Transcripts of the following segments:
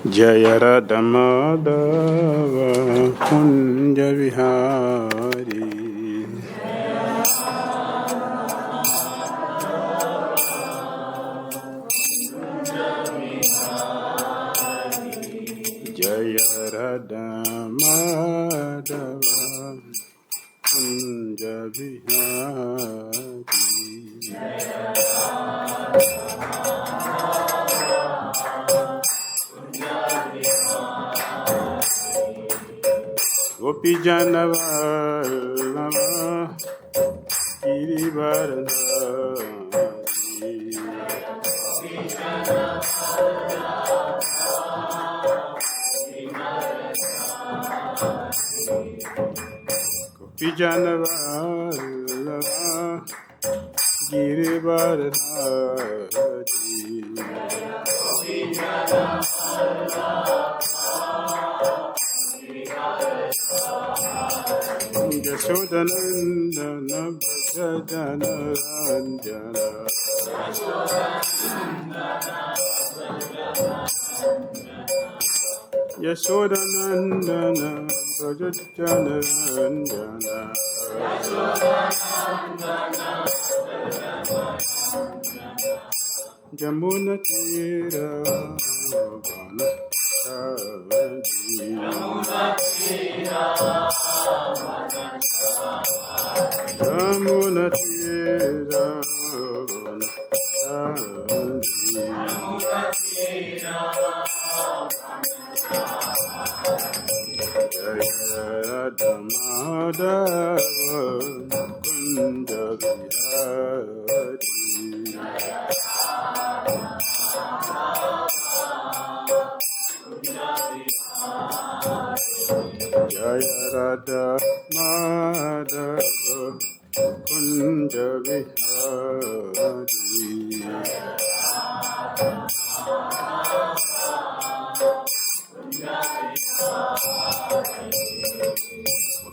Jaya Radha Madhava Kunja Vihari. Jaya Radha Madhava Kunja Vihari. Gopi Jana Vallabha Girivaradhari. Gopi Jana Vallabha Girivaradhari. Yashodanandana Bhajana Ranjana. Yashodanandana Bhajana Ranjana. Jamuna Tira Vana Jamuna Tira Jaya Radha Madhava Kunja Vihari. Jaya Radha Madhava Kunja Vihari.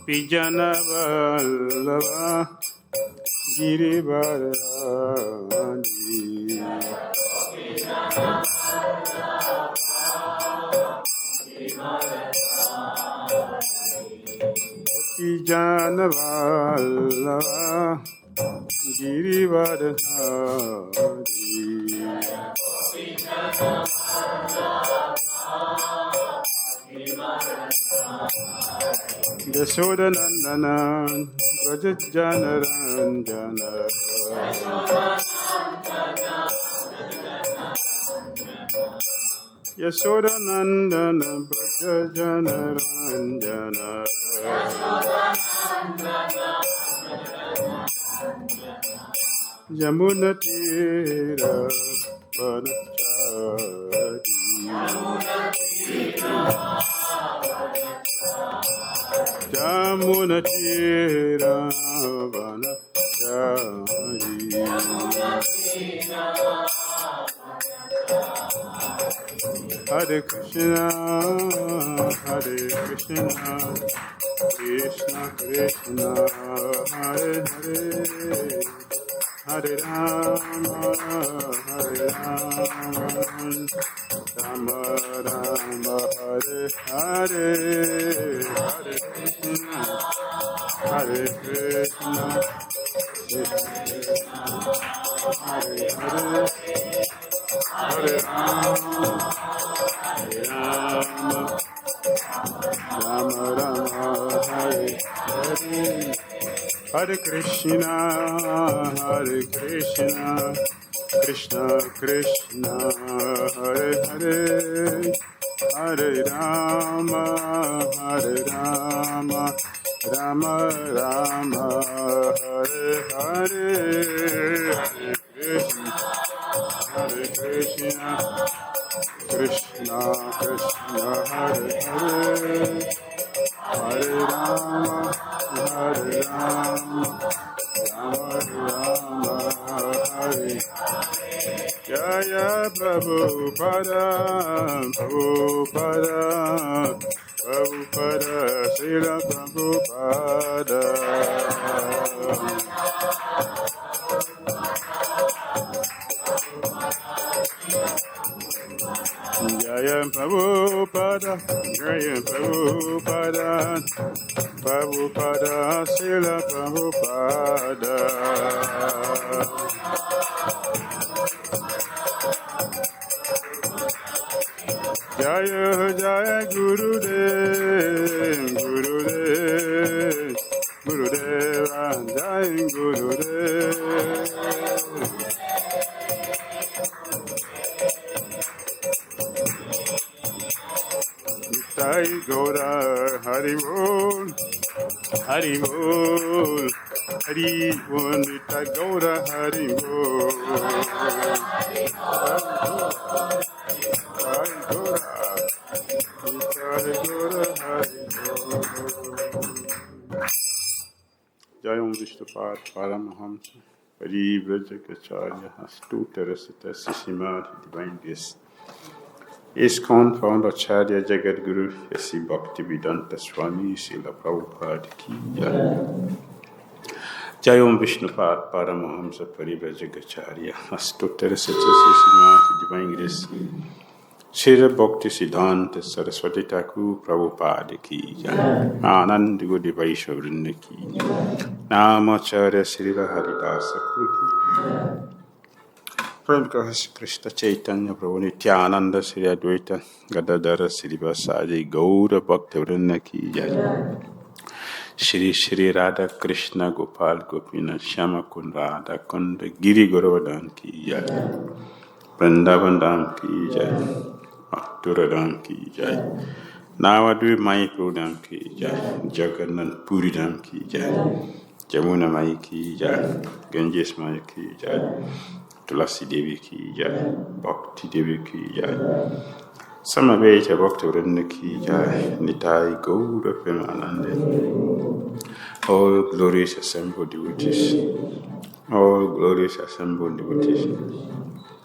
Vijana Vallabha Girivaradhari. Vijana Vallabha Girivaradhari. Yashodanandana Brajajana Ranjana. Yashodanandana Brajajana Ranjana. Jamuna Tira Vanachari. Jamuna Tira Vanachari. Hare Krishna, Hare Krishna, Krishna Krishna, Hare Hare, Hare Rama, Hare Rama, Rama Rama, Hare Hare, Hare Krishna, Hare Krishna, Krishna Krishna, Hare Hare, Hare Rama, Hare Rama, Rama Rama, Hare Hare, Hare Krishna, Krishna Krishna, Hare Hare, Hare Rama, Rama Rama, Hare Hare, Hare Krishna, Krishna Krishna, Hare Hare, Hare Rama, Rama Rama, Hare. Jaya Prabhupada, Prabhupada, Prabhupada, Srila Prabhupada. Jaya Prabhupada. Jaya Prabhupada, Prabhupada, Srila Prabhupada. Jaya Jaya Gurudev, Gurudev, Gurudeva, Jaya Gurudev. Nitai Gaura Hari Bol, Hari Bol, Hari Bol, Nitai Gaura Hari Bol. Hari Gaura, Nitai Gaura Hari Bol. Jayam Vishnupad Paramahamsa, VIHE has two terraces, Sisima, Divine Grace. ISKCON Founder-Acharya Jagat Guru S.C. Bhaktivedanta Swami Srila Prabhupada ki jai. Jayam Vishnupad Paramahamsa VIHE has two terraces, Sisima, Divine Grace. Srila Bhakti Siddhanta Saraswati Thakur Prabhupada ki jai. Anand Gudi Vaishya Vrinda ki jai. Namacharya Srila Haridasa ki jai. Prabhu Krishna Chaitanya Prabhu Nityananda Sri Advaita Gadadhara Sri Vasadi Gaura Bhakti Vrinda ki jai. Shri Shri Radha Krishna Gopal Gopinath Shama Kund Radha Kund Giri Govardhan ki jai. Vrindavana ki jai. Mathura ki jai. Navadvip Mayapur Dham ki jai. Jagannath Puri Dham ki jai. Jamuna Mai ki jai. Ganges Mai ki jai. Tulasi Devi ki jai. Bhakti Devi ki jai. Samaveta Bhakti Vrinda ki jai. Nitai Gaura Premanande. All glorious assembled devotees. All glorious assembled devotees.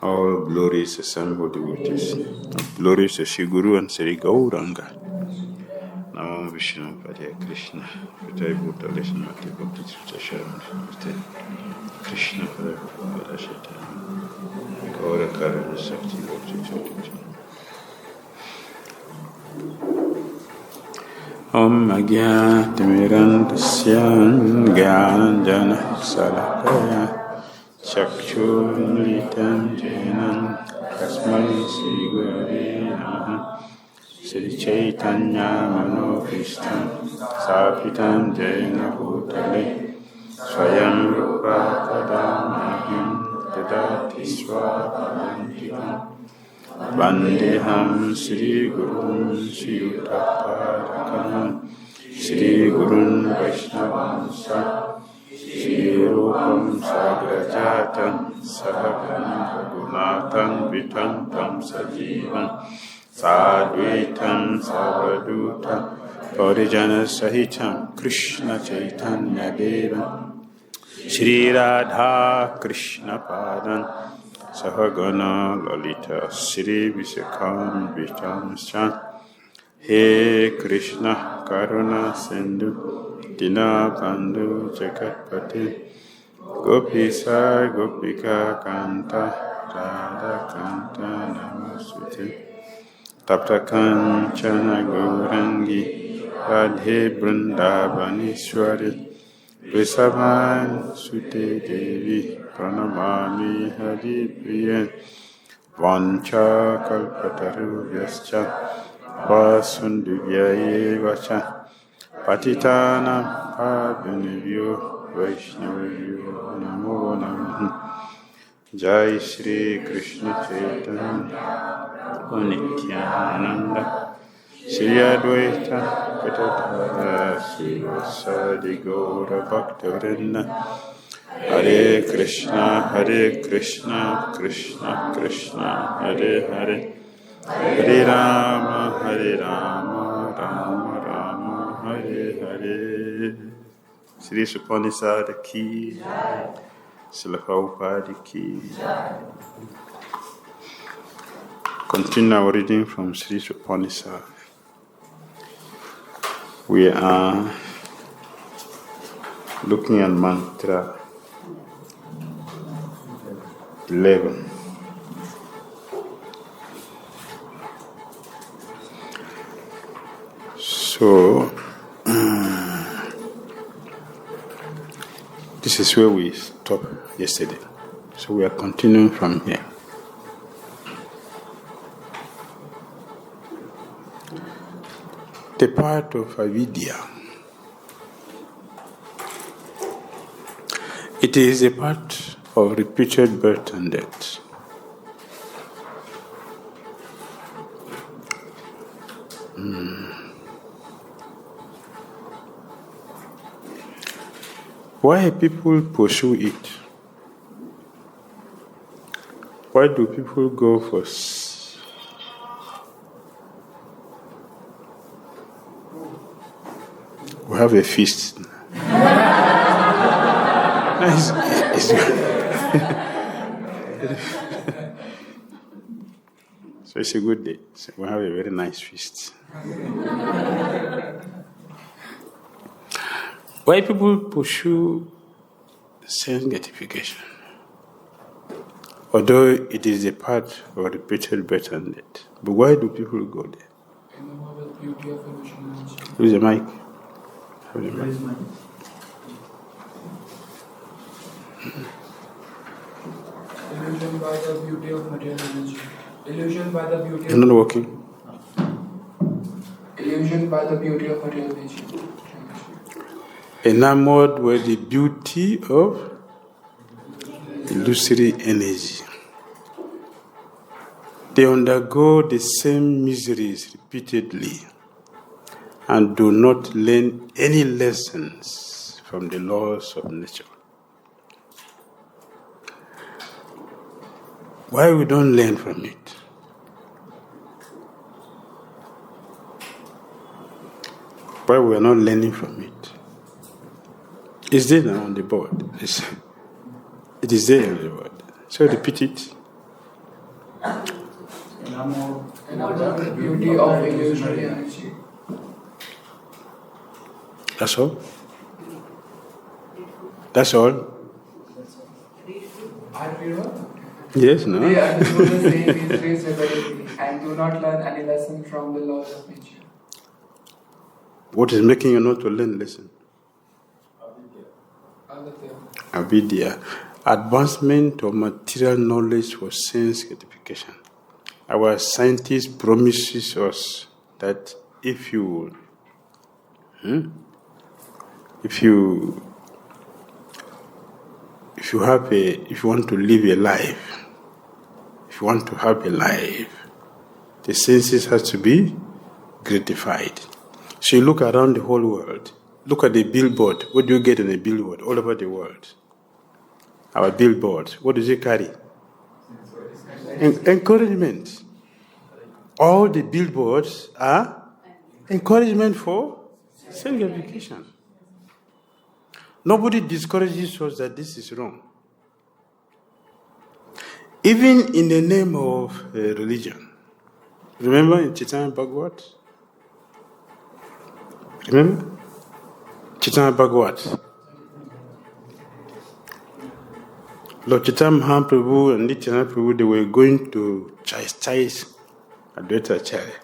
All glorious assembled devotees. Glorious Shri Guru and Sri Gauranga. Namo Vishnu Padaya Krishna. Vitai Bhuta Lishna Mati Bhakti Srita Sharan. Krishna Padaya Shaitan. Gaura Karana Sakti Bhakti Srita. Om Agya-timirandasya Gyananjana Salakaya Chakshur-militam Jenam Tasmai Sri Gurave Namaha Sri Chaitanya Manobhishtam Sapitam Jena Bhutale Swayam Rupa Kadamahim Dadati Swapadantikam Vandeham Sri Gurun Sri Uttaparakam Sri Gurun Vaishnavansha Sri Rupam Sagrajatam Sahagana Raghunathan Vitantam Sajivam Sadvaitam Savadutam Parijana Sahitam Krishna Chaitanya Devam Sri Radha Krishna Padan Sahagana Lalita Sri Visakham Vitamscha He Krishna Karuna Sindhu Dina Bandhu Jagatpati Gopisa Gopika Kanta Radha Kanta Namasute Tapta Kanchana Gaurangi Radhe Vrindavaneshwari Vrisabhan Sute Devi Pranamami Hari Priya Vancha Kalpatarubhyascha Vasundubhyaye Vacha Patitanam Pavanivyo Vaishnavyo Namo Namaha Jai Shri Krishna Chaitanya Nityananda Shri Advaita Gadadhara Shri Vasadi Gaura Bhakta Vrinda Hare Krishna Krishna Krishna Hare Hare Hare Rama Rama Rama Hare Hare. Sri Isopanisad ki Srila Prabhupada ki. Continue our reading from Sri Isopanisad. We are looking at mantra 11. So, this is where we stopped yesterday. So we are continuing from here. The part of avidya. It is a part of repeated birth and death. Why people pursue it? Why do people go for we have a feast. So it's a good day. So we have a very nice feast. Why people pursue sense gratification? Although it is a part of repeated birth and death. But why do people go there? Who's the mic? Illusion by the beauty of material energy. Illusion by the beauty You're not working? Illusion by the beauty of material nature. Enamored with the beauty of illusory energy. They undergo the same miseries repeatedly and do not learn any lessons from the laws of nature. Why we don't learn from it? Why we are not learning from it? It's there now on the board. It is there on the board. So repeat it. The beauty of illusory energy. That's all? That's all? Yes, no? They understood the same mysteries repeatedly and do not learn any lesson from the laws of nature. What is making you not to learn lesson? Avidya. Advancement of material knowledge for sense gratification. Our scientists promises us that if you want to live a life, if you want to have a life, the senses has to be gratified. So you look around the whole world. Look at the billboard. What do you get in a billboard all over the world? Our billboard. What does it carry? Encouragement. All the billboards are encouragement for self-gratification. Nobody discourages us that this is wrong. Even in the name of religion. Remember in Chaitanya Bhagavat? Remember? Chaitanya Bhagavat. Lord Chaitanya Mahaprabhu and Nityananda Prabhu, they were going to chastise Advaita-Acharya.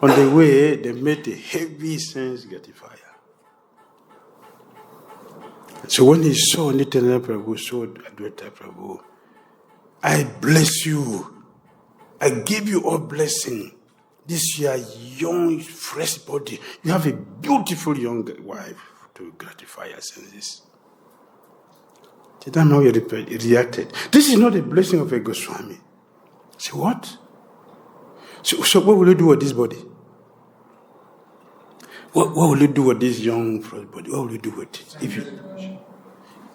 On the way, they met a heavy sense gratifier. So when he saw Nityananda Prabhu, saw Advaita Prabhu, I bless you. I give you all blessing. This your young, fresh body. You have a beautiful young wife to gratify your senses. Chaitanya reacted. This is not a blessing of a Goswami. Say what? So what will you do with this body? What will you do with this young fresh body? What will you do with it?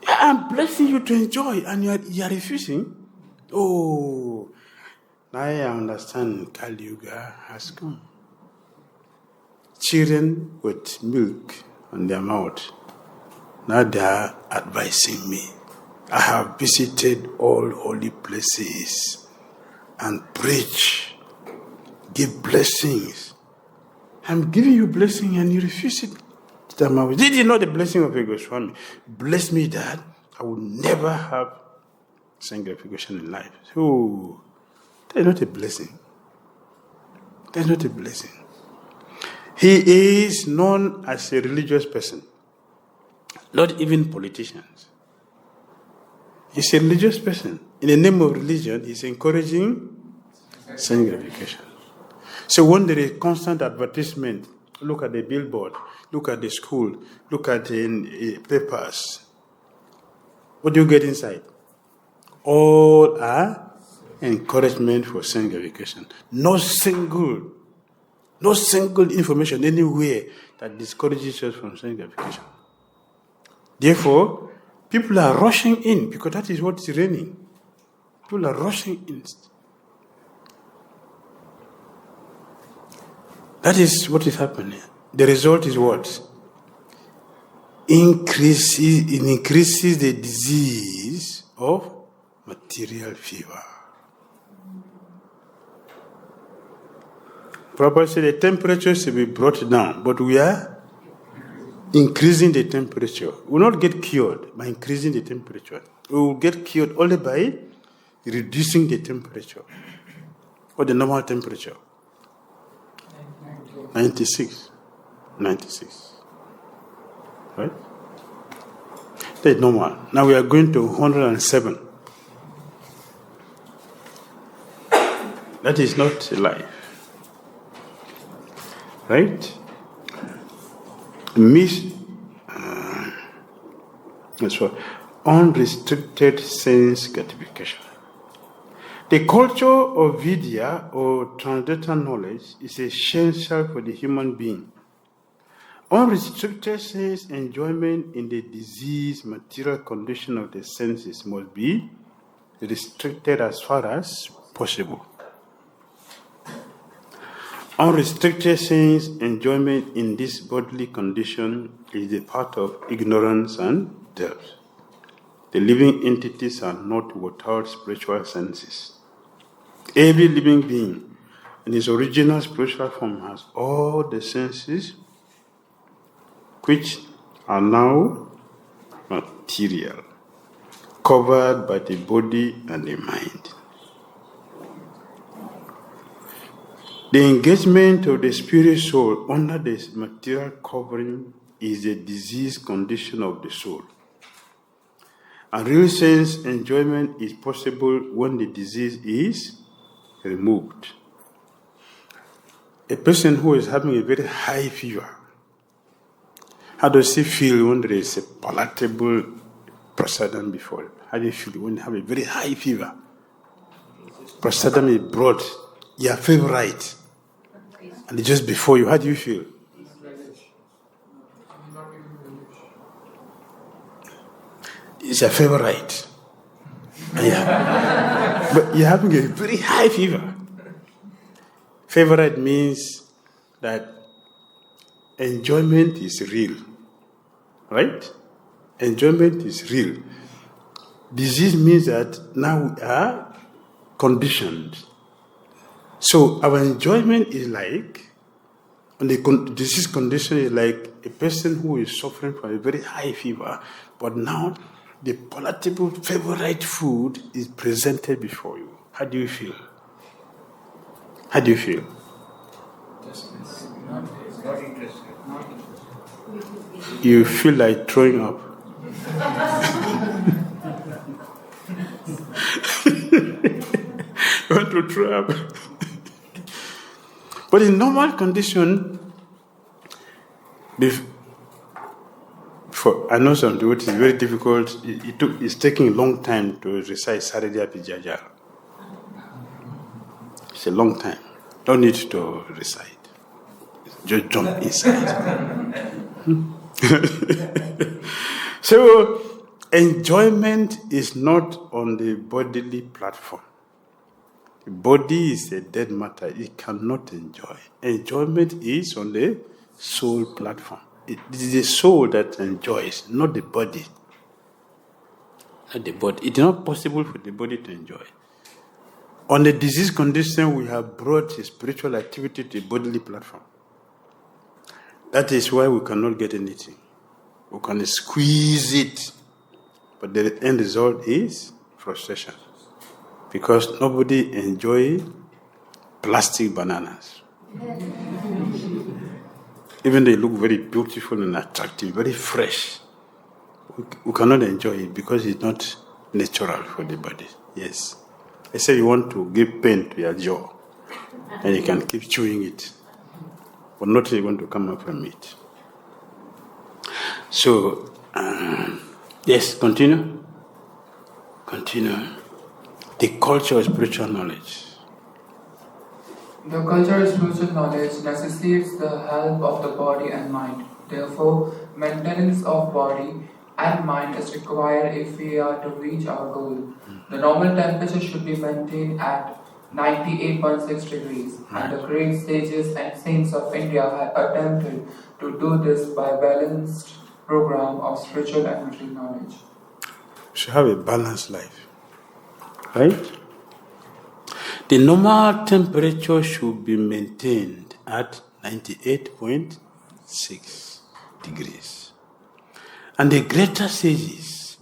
I'm blessing you to enjoy, and you are refusing. Oh, now I understand Kali Yuga has come. Children with milk on their mouth, now they are advising me. I have visited all holy places and preach, give blessings. I'm giving you blessing and you refuse it. This is not the blessing of a Goswami. Bless me that I will never have sanctification in life. So, that is not a blessing. That is not a blessing. He is known as a religious person, not even politicians. He's a religious person. In the name of religion, he's encouraging sense gratification. So when there is constant advertisement, look at the billboard, look at the school, look at the papers, what do you get inside? All are encouragement for sense gratification. No single information anywhere that discourages us from sense gratification. Therefore, people are rushing in because that is what is reigning. People are rushing in. That is what is happening. The result is what? It increases the disease of material fever. Prabhupada said the temperature should be brought down, but we are increasing the temperature. We will not get cured by increasing the temperature. We will get cured only by reducing the temperature, or the normal temperature. 96. Right? That's normal. Now we are going to 107. That is not life. Right? That's what unrestricted sense gratification. The culture of Vidya or transcendental knowledge is essential for the human being. Unrestricted sense enjoyment in the diseased material condition of the senses must be restricted as far as possible. Unrestricted sense enjoyment in this bodily condition is a part of ignorance and death. The living entities are not without spiritual senses. Every living being in its original spiritual form has all the senses which are now material, covered by the body and the mind. The engagement of the spirit soul under this material covering is a diseased condition of the soul. And real sense enjoyment is possible when the disease is removed. A person who is having a very high fever, how does he feel when there is a palatable prasadam before him? How do you feel when you have a very high fever? Prasadam is brought, your favorite, and it's just before you. How do you feel? It's your favorite. Yeah. But you're having a very high fever. Favorite means that enjoyment is real. Right? Enjoyment is real. Disease means that now we are conditioned. So our enjoyment is like, and the disease condition is like a person who is suffering from a very high fever, but now the palatable favorite food is presented before you. How do you feel? How do you feel? Not interested. You feel like throwing up. You want to throw up. But in normal condition, I know some devotees, it's very difficult. It's taking a long time to recite Saradya Pijaja. It's a long time. Don't need to recite. Just jump inside. So, enjoyment is not on the bodily platform. The body is a dead matter. It cannot enjoy. Enjoyment is on the soul platform. It is the soul that enjoys, not the body. Not the body. It is not possible for the body to enjoy. On the disease condition, we have brought a spiritual activity to the bodily platform. That is why we cannot get anything. We can squeeze it, but the end result is frustration. Because nobody enjoys plastic bananas. Even they look very beautiful and attractive, very fresh, we cannot enjoy it because it's not natural for the body. Yes. I say you want to give pain to your jaw, and you can keep chewing it, but nothing is going to come up from it. So, yes, continue. Continue. The culture of spiritual knowledge. The culture of spiritual knowledge necessitates the help of the body and mind. Therefore, maintenance of body and mind is required if we are to reach our goal. The normal temperature should be maintained at 98.6 degrees, and the great sages and saints of India had attempted to do this by a balanced program of spiritual and material knowledge. We should have a balanced life, right? The normal temperature should be maintained at 98.6 degrees. And the great sages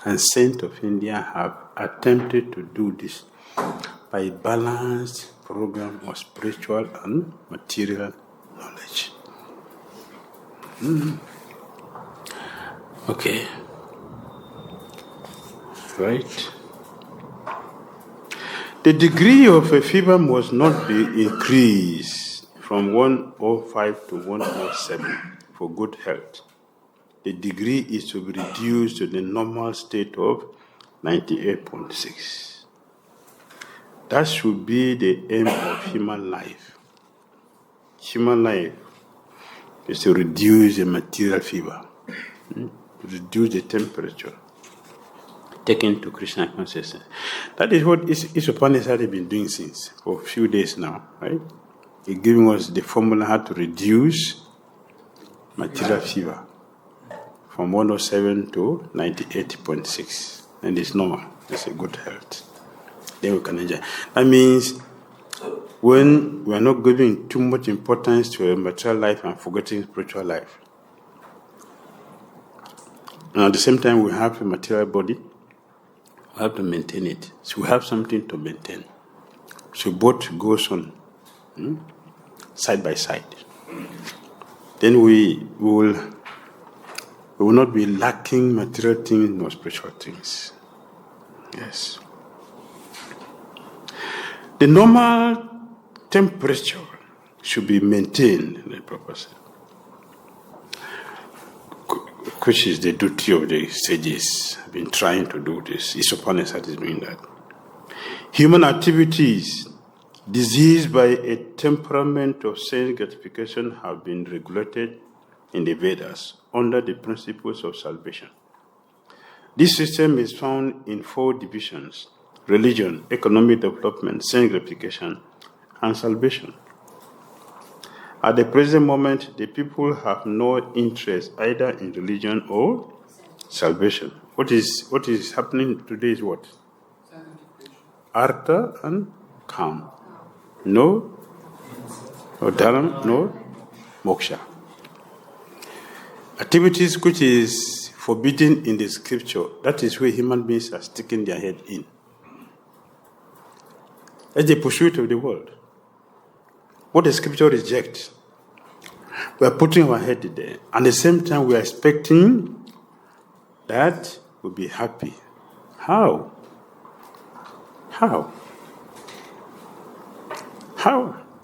and saints of India have attempted to do this by a balanced program of spiritual and material knowledge. Okay. Right. The degree of a fever must not be increased from 105 to 107 for good health. The degree is to be reduced to the normal state of 98.6. That should be the aim of human life. Human life is to reduce the material fever, to reduce the temperature, taken to Krishna Consciousness. That is what Isopanisad has been doing since, for a few days now, right? He's giving us the formula how to reduce material fever from 107 to 98.6. And it's normal. It's a good health. Then we can enjoy. That means when we are not giving too much importance to a material life and forgetting spiritual life. And at the same time, we have a material body. We have to maintain it. So we have something to maintain. So both goes on side by side. Then we will not be lacking material things nor spiritual things. Yes. The normal temperature should be maintained in the proper sense, which is the duty of the sages. I've been trying to do this. Isopanisad is doing that. Human activities diseased by a temperament of sense gratification have been regulated in the Vedas under the principles of salvation. This system is found in 4 divisions: religion, economic development, sense gratification, and salvation. At the present moment, the people have no interest either in religion or salvation. What is happening today is what? Artha and Dham. No Dharma, no Moksha. Activities which is forbidden in the scripture, that is where human beings are sticking their head in. That's the pursuit of the world. What the scripture rejects, we are putting our head there. And at the same time, we are expecting that we'll be happy. How? How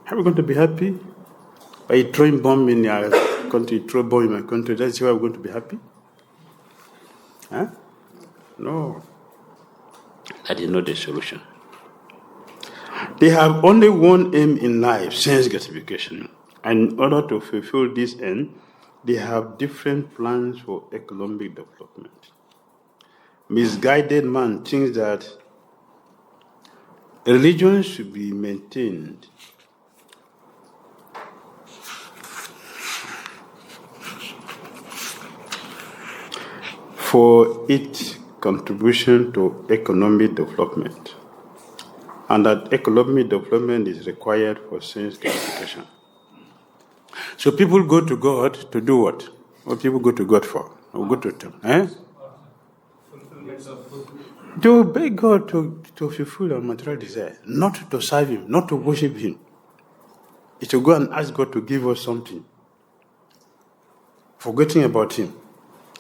are we going to be happy? By throwing bomb in your country, throw bomb in my country, that's why we're going to be happy? Huh? No. That is not the solution. They have only one aim in life, sense gratification. And in order to fulfill this end, they have different plans for economic development. Misguided man thinks that religion should be maintained for its contribution to economic development, and that economic development is required for sense gratification. So people go to God to do what? What people go to God for? Or go to Him? To beg God to fulfill our material desire, not to serve Him, not to worship Him. is to go and ask God to give us something, forgetting about Him.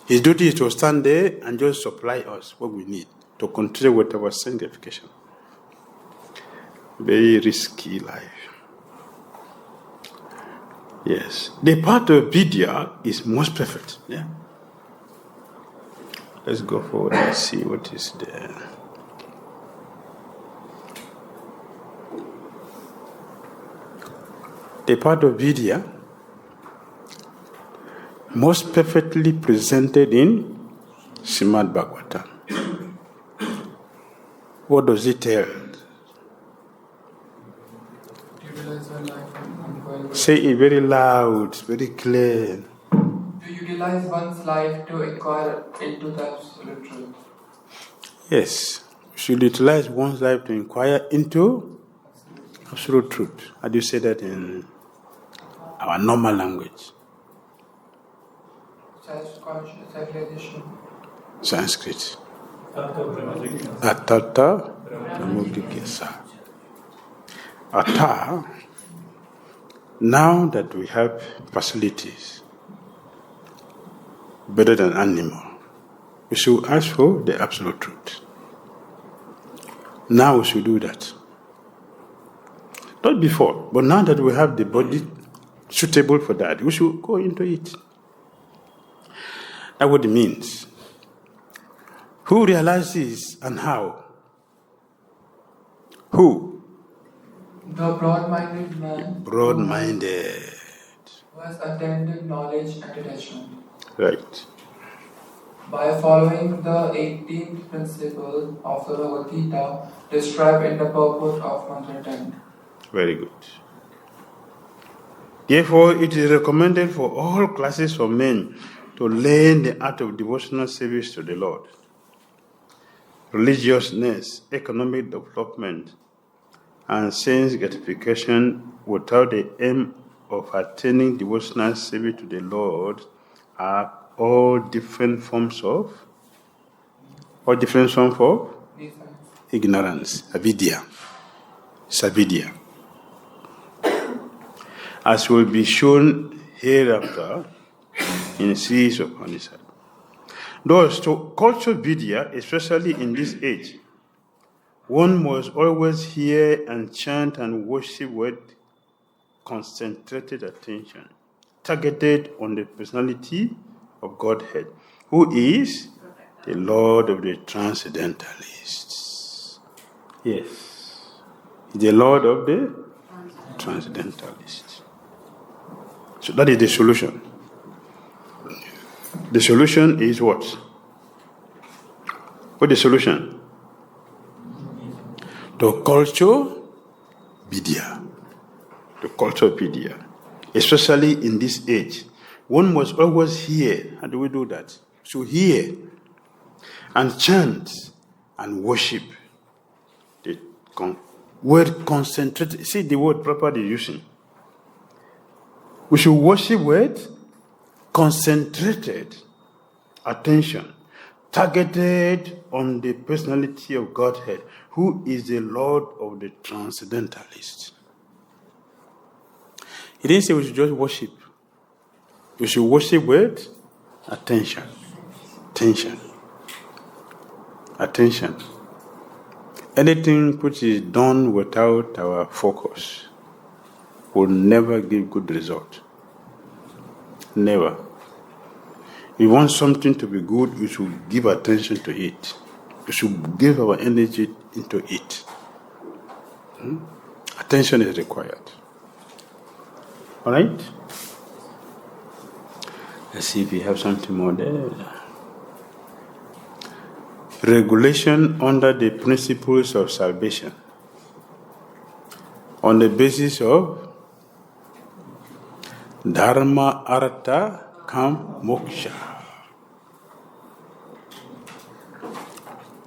His duty is to stand there and just supply us what we need to continue with our sanctification. Very risky life. Yes. The part of Vidya is most perfect. Yeah. Let's go forward and see what is there. The part of Vidya most perfectly presented in Srimad Bhagavatam. What does it tell? Say it very loud, very clear. To utilize one's life to inquire into the absolute truth. Yes, we should utilize one's life to inquire into absolute truth. How do you say that in our normal language? Self-realization. Sanskrit. Artha Pramudikesa. Artha, now that we have facilities better than animal, we should ask for the absolute truth. Now we should do that. Not before, but now that we have the body suitable for that, we should go into it. That's what it means. Who realizes and how? Who? The broad-minded man. Broad-minded. Who has attained knowledge and detachment. Right. By following the 18th principle of the Bhagavad Gita described in the purport of Mantra 10. Very good. Therefore, it is recommended for all classes of men to learn the art of devotional service to the Lord. Religiousness, economic development, and sense gratification without the aim of attaining devotional service to the Lord are all different forms of ignorance, avidya. It's avidya. As will be shown hereafter in Sri Isopanisad. Thus, to culture vidya, especially in this age, one must always hear and chant and worship with concentrated attention, targeted on the personality of Godhead, who is the Lord of the Transcendentalists. Yes, the Lord of the Transcendentalists. So that is the solution. The solution is what? What is the solution? To culture vidya. The culture of vidya. Especially in this age. One must always hear. How do we do that? So hear and chant and worship. The word concentrate. See the word Prabhupada is using. We should worship with concentrated attention, targeted on the personality of Godhead, who is the Lord of the Transcendentalists. He didn't say we should just worship. We should worship with attention. Attention. Anything which is done without our focus will never give good result. Never. If we want something to be good, we should give attention to it. We should give our energy into it. Attention is required. All right? Let's see if we have something more there. Regulation under the principles of salvation. On the basis of Dharma, Artha, Moksha.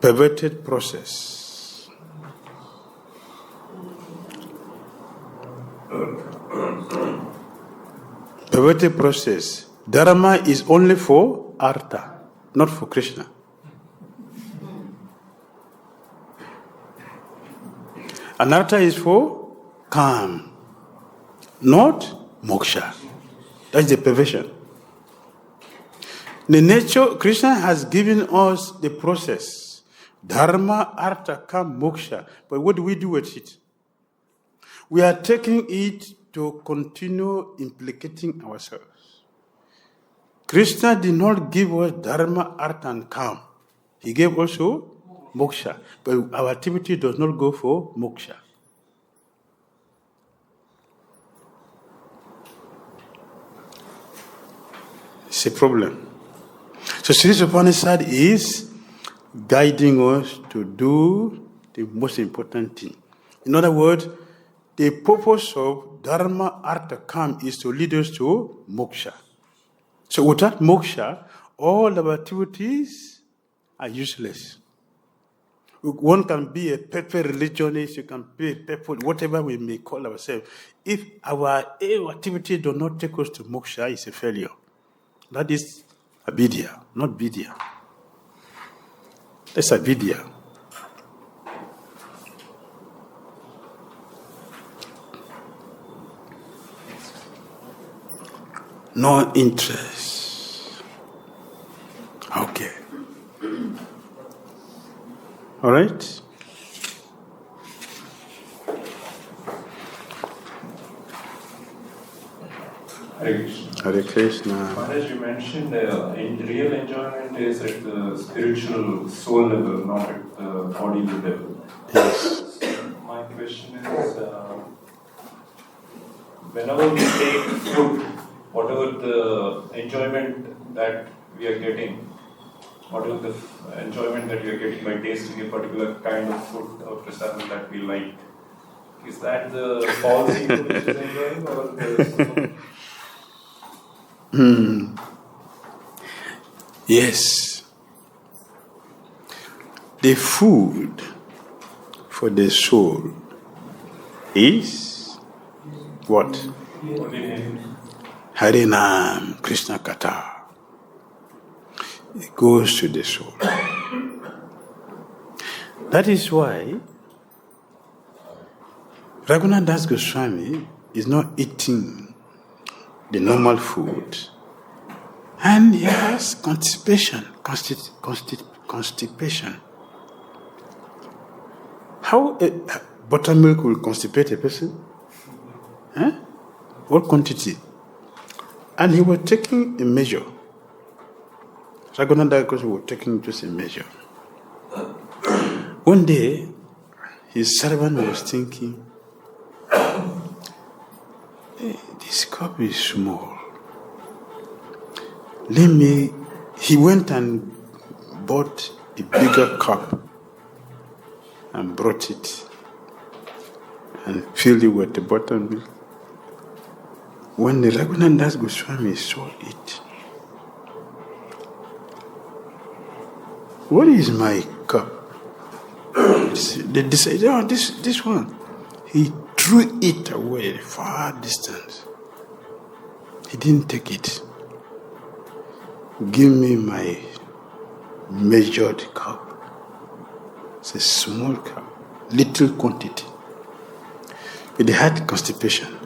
Perverted process. Perverted process. Dharma is only for Artha, not for Krishna. And Artha is for calm. not moksha. That's the perversion. The nature, Krishna has given us the process. Dharma, Artha, Kam, Moksha. But what do we do with it? We are taking it to continue implicating ourselves. Krishna did not give us Dharma, Artha, and Kam. He gave also Moksha. But our activity does not go for Moksha. It's a problem. So Sri Isopanisad is guiding us to do the most important thing. In other words, the purpose of Dharma, Artha, Kam is to lead us to Moksha. So without Moksha, all our activities are useless. One can be a perfect religionist, you can be a perfect, whatever we may call ourselves. If our activity does not take us to Moksha, it's a failure. That is avidya, not vidya. That's avidya. No interest. Okay. All right? Hare Krishna. Maharaj, you mentioned real enjoyment is at the spiritual soul level, not at the body level. Yes. My question is, whenever we take food, whatever the enjoyment that we are getting, whatever the enjoyment that we are getting by tasting a particular kind of food or prasadam that we like, is that the false ego which is enjoying, or the Yes. The food for the soul is what? Harinam, Krishna Katha. It goes to the soul. That is why Raghunath Das Goswami is not eating the normal food, and he has constipation. Constipation. How buttermilk will constipate a person? Huh? What quantity? And he was taking a measure. Raghunath Das Goswami was taking just a measure. One day, his servant was thinking, this cup is small. He went and bought a bigger cup and brought it and filled it with the buttermilk. When the Raghunath Das Goswami saw it, what is my cup? They decided, this one. He threw it away far distance. He didn't take it. Give me my measured cup. It's a small cup, little quantity. But they had constipation.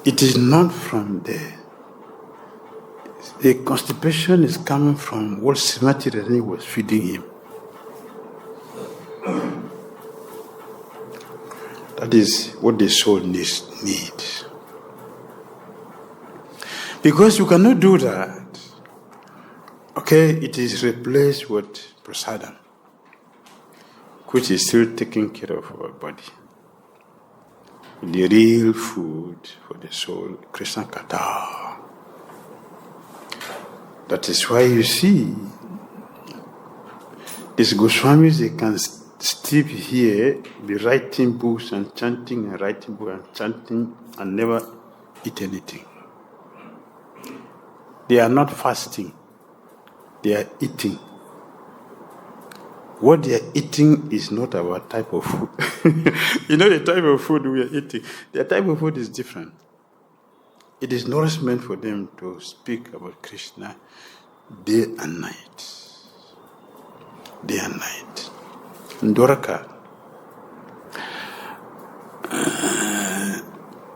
It is not from there. The constipation is coming from what Srimati Radharani was feeding him. That is what the soul needs. Because you cannot do that, okay, it is replaced with prasadam, which is still taking care of our body. The real food for the soul, Krishna Katha. That is why you see, these Goswamis, they can still here, be writing books and chanting and writing books and chanting and never eat anything. They are not fasting. They are eating. What they are eating is not our type of food. You know the type of food we are eating. Their type of food is different. It is nourishment for them to speak about Krishna day and night. Day and night. In Dwaraka,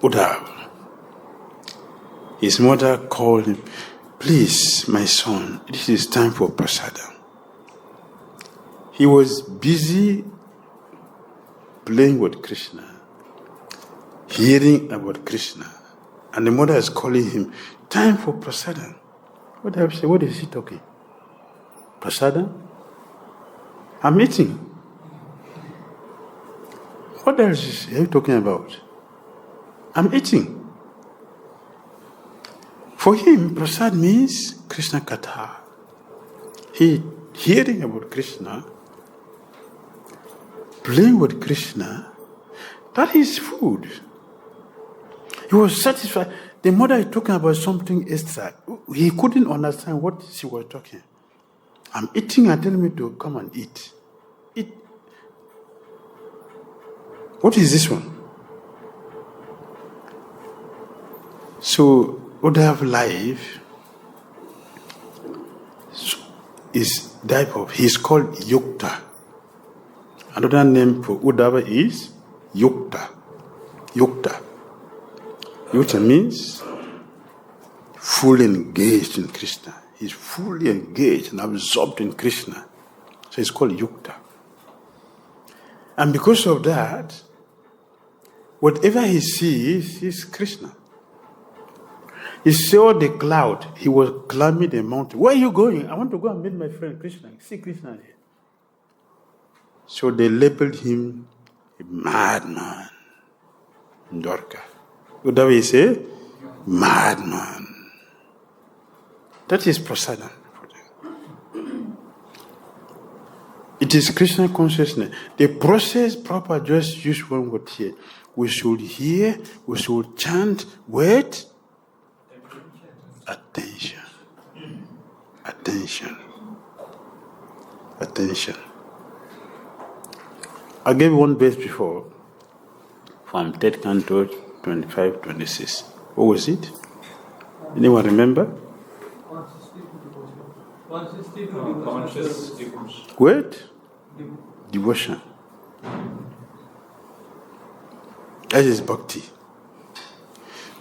Uddhav. His mother called him, "Please, my son, this is time for prasadam." He was busy playing with Krishna, hearing about Krishna, and the mother is calling him, "Time for prasadam." Uddhav said, "What is he talking? Prasadam? I'm eating. What else is he talking about? I'm eating." For him, prasad means Krishna Katha. He hearing about Krishna, playing with Krishna, that is food. He was satisfied. The mother is talking about something extra. He couldn't understand what she was talking. I'm eating and telling me to come and eat. Eat. What is this one? So, Uddhav life is type of, he's called Yukta. Another name for Uddhava is Yukta. Yukta. Yukta means fully engaged in Krishna. He's fully engaged and absorbed in Krishna. So it's called Yukta. And because of that, whatever he sees is Krishna. He saw the cloud. He was climbing the mountain. "Where are you going?" "I want to go and meet my friend Krishna. See Krishna here." So they labeled him a madman. Dwarka. Uddhava is a madman. That is prasadam for them. It is Krishna consciousness. The process proper just use one word here. We should hear, we should chant, wait. Attention. Attention. Attention. I gave one verse before from 3rd Canto 25-26. What was it? Anyone remember? Conscious devotion. Wait? Devotion. That is bhakti.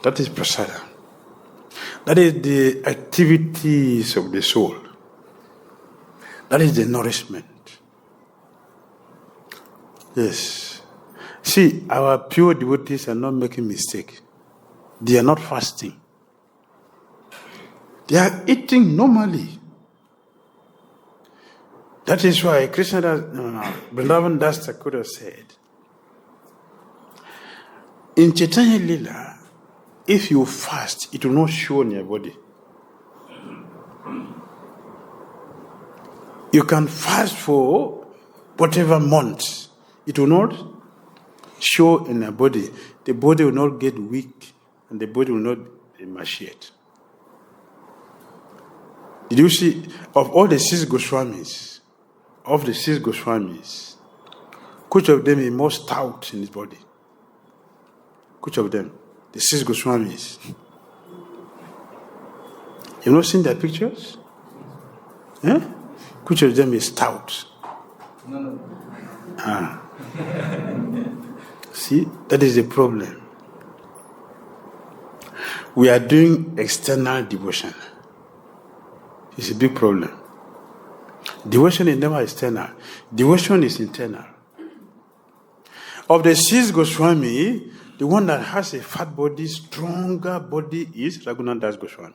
That is prasada. That is the activities of the soul. That is the nourishment. Yes. See, our pure devotees are not making mistake. They are not fasting. They are eating normally. That is why Vrindavana Thakur said, in Chaitanya Lila, if you fast, it will not show in your body. You can fast for whatever month. It will not show in your body. The body will not get weak and the body will not emaciate. Did you see, of all the 6 Goswamis, which of them is most stout in his body? Which of them? The 6 Goswamis. You've not seen their pictures? Eh? Which of them is stout? No. See, that is the problem. We are doing external devotion. It's a big problem. Devotion is never external. Devotion is internal. Of the 6 Goswami, the one that has a fat body, stronger body is Raghunath Das Goswami.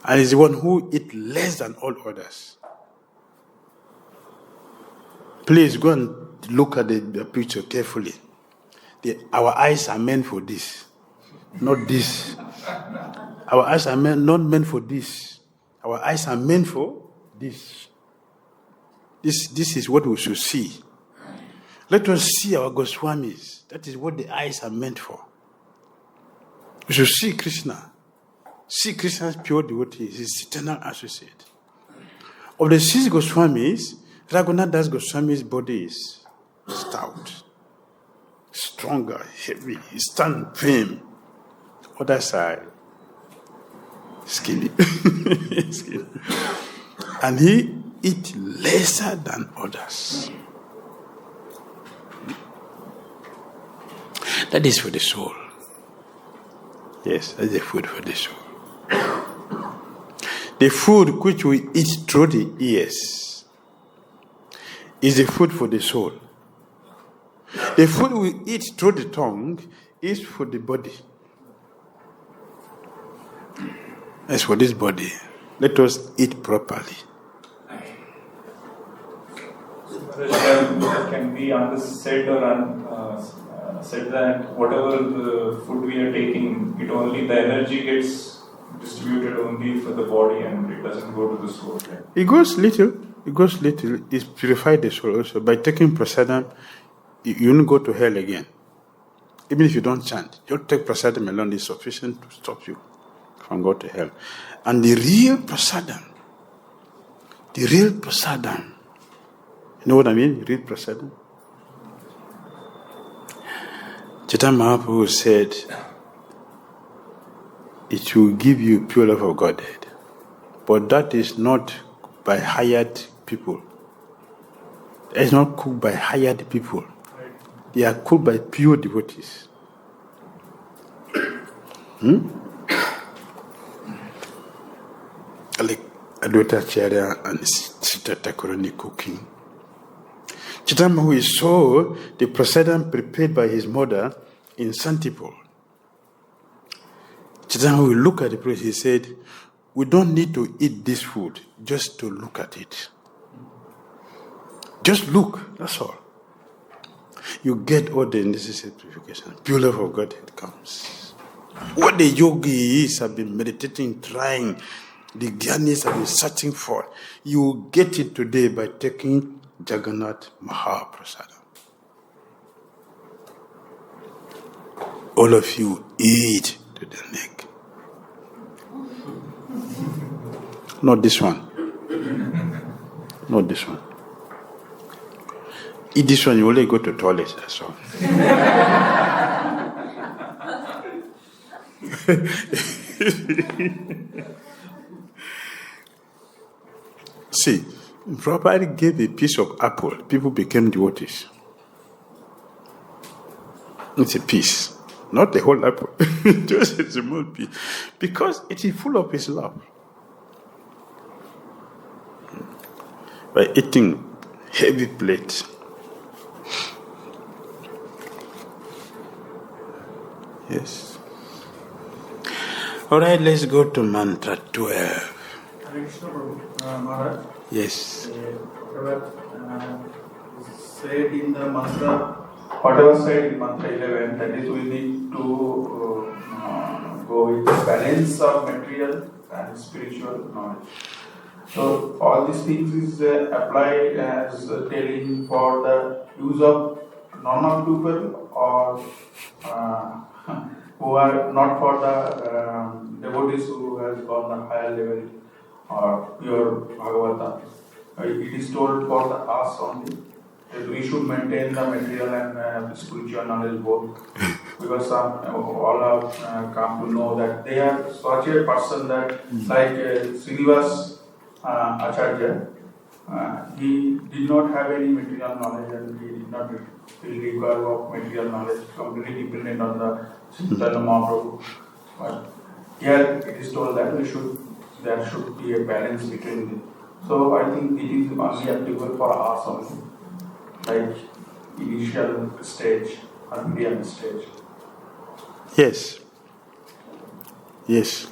And is the one who eats less than all others. Please go and look at the picture carefully. Our eyes are meant for this, not this. Our eyes are not meant for this. Our eyes are meant for this. This is what we should see. Let us see our Goswamis. That is what the eyes are meant for. We should see Krishna. See Krishna's pure devotees, his eternal associate. Of the 6 Goswamis, Raghunath Das Goswami's body is stout, stronger, heavy, he stands firm. Other side, skinny. And he eats lesser than others. That is for the soul. Yes, that's the food for the soul. The food which we eat through the ears is the food for the soul. The food we eat through the tongue is for the body. As for this body, let us eat properly. Can be said or said that whatever the food we are taking, the energy gets distributed only for the body and it doesn't go to the soul. Right? It goes little. It purifies the soul also. By taking prasadam, you won't go to hell again. Even if you don't chant, you take prasadam alone is sufficient to stop you from going to hell. And the real prasadam, you know what I mean? Real prasadam. Chaitanya Mahaprabhu said, it will give you pure love of Godhead. But that is not by hired people. It's not cooked by hired people. They are cooked by pure devotees. Like Vrindavanacharya and Sita Thakurani cooking. Chaitanya Mahaprabhu saw the prasadam prepared by his mother in Santipur. Chaitanya Mahaprabhu looked at the place, he said, we don't need to eat this food just to look at it. Just look, that's all. You get all the necessary purification. Pure love of Godhead comes. What the yogis have been meditating, trying, the gyanis have been searching for, you get it today by taking Jagannath Mahaprasadam. All of you eat to the neck. Not this one. Not this one. Eat this one, you only go to toilet, that's all. See, Prabhupada gave a piece of apple, people became devotees. It's a piece, not the whole apple, just a small piece, because it is full of his love. By eating heavy plates, yes. All right, let's go to mantra 12. Krishna Maharaj. Yes. Whatever said in the mantra, whatever said in mantra 11, that is, we need to go with the balance of material and spiritual knowledge. So all these things is applied as telling for the use of normal people or who are not for the devotees who has gone the higher level or pure Bhagavata. It is told for the us only that we should maintain the material and spiritual knowledge both, because all have come to know that they are such a person that like Acharya, he did not have any material knowledge and he did not require of material knowledge, completely dependent on the Chaitanya Mahaprabhu. But here it is told that there should be a balance between them. So I think it is only applicable for us only, like initial stage or medium stage. Yes. Yes.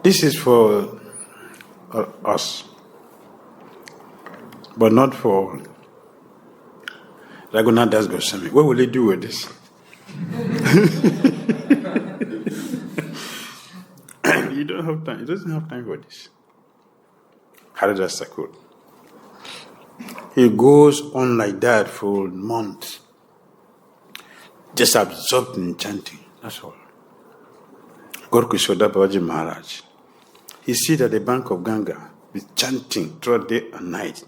This is for us, but not for Raghunath Das Goswami. What will he do with this? He don't have time. He doesn't have time for this. Haridas Thakur. He goes on like that for months, just absorbed in chanting. That's all. Gorkishoda Babaji Maharaj. He sits at the bank of Ganga with chanting throughout day and night.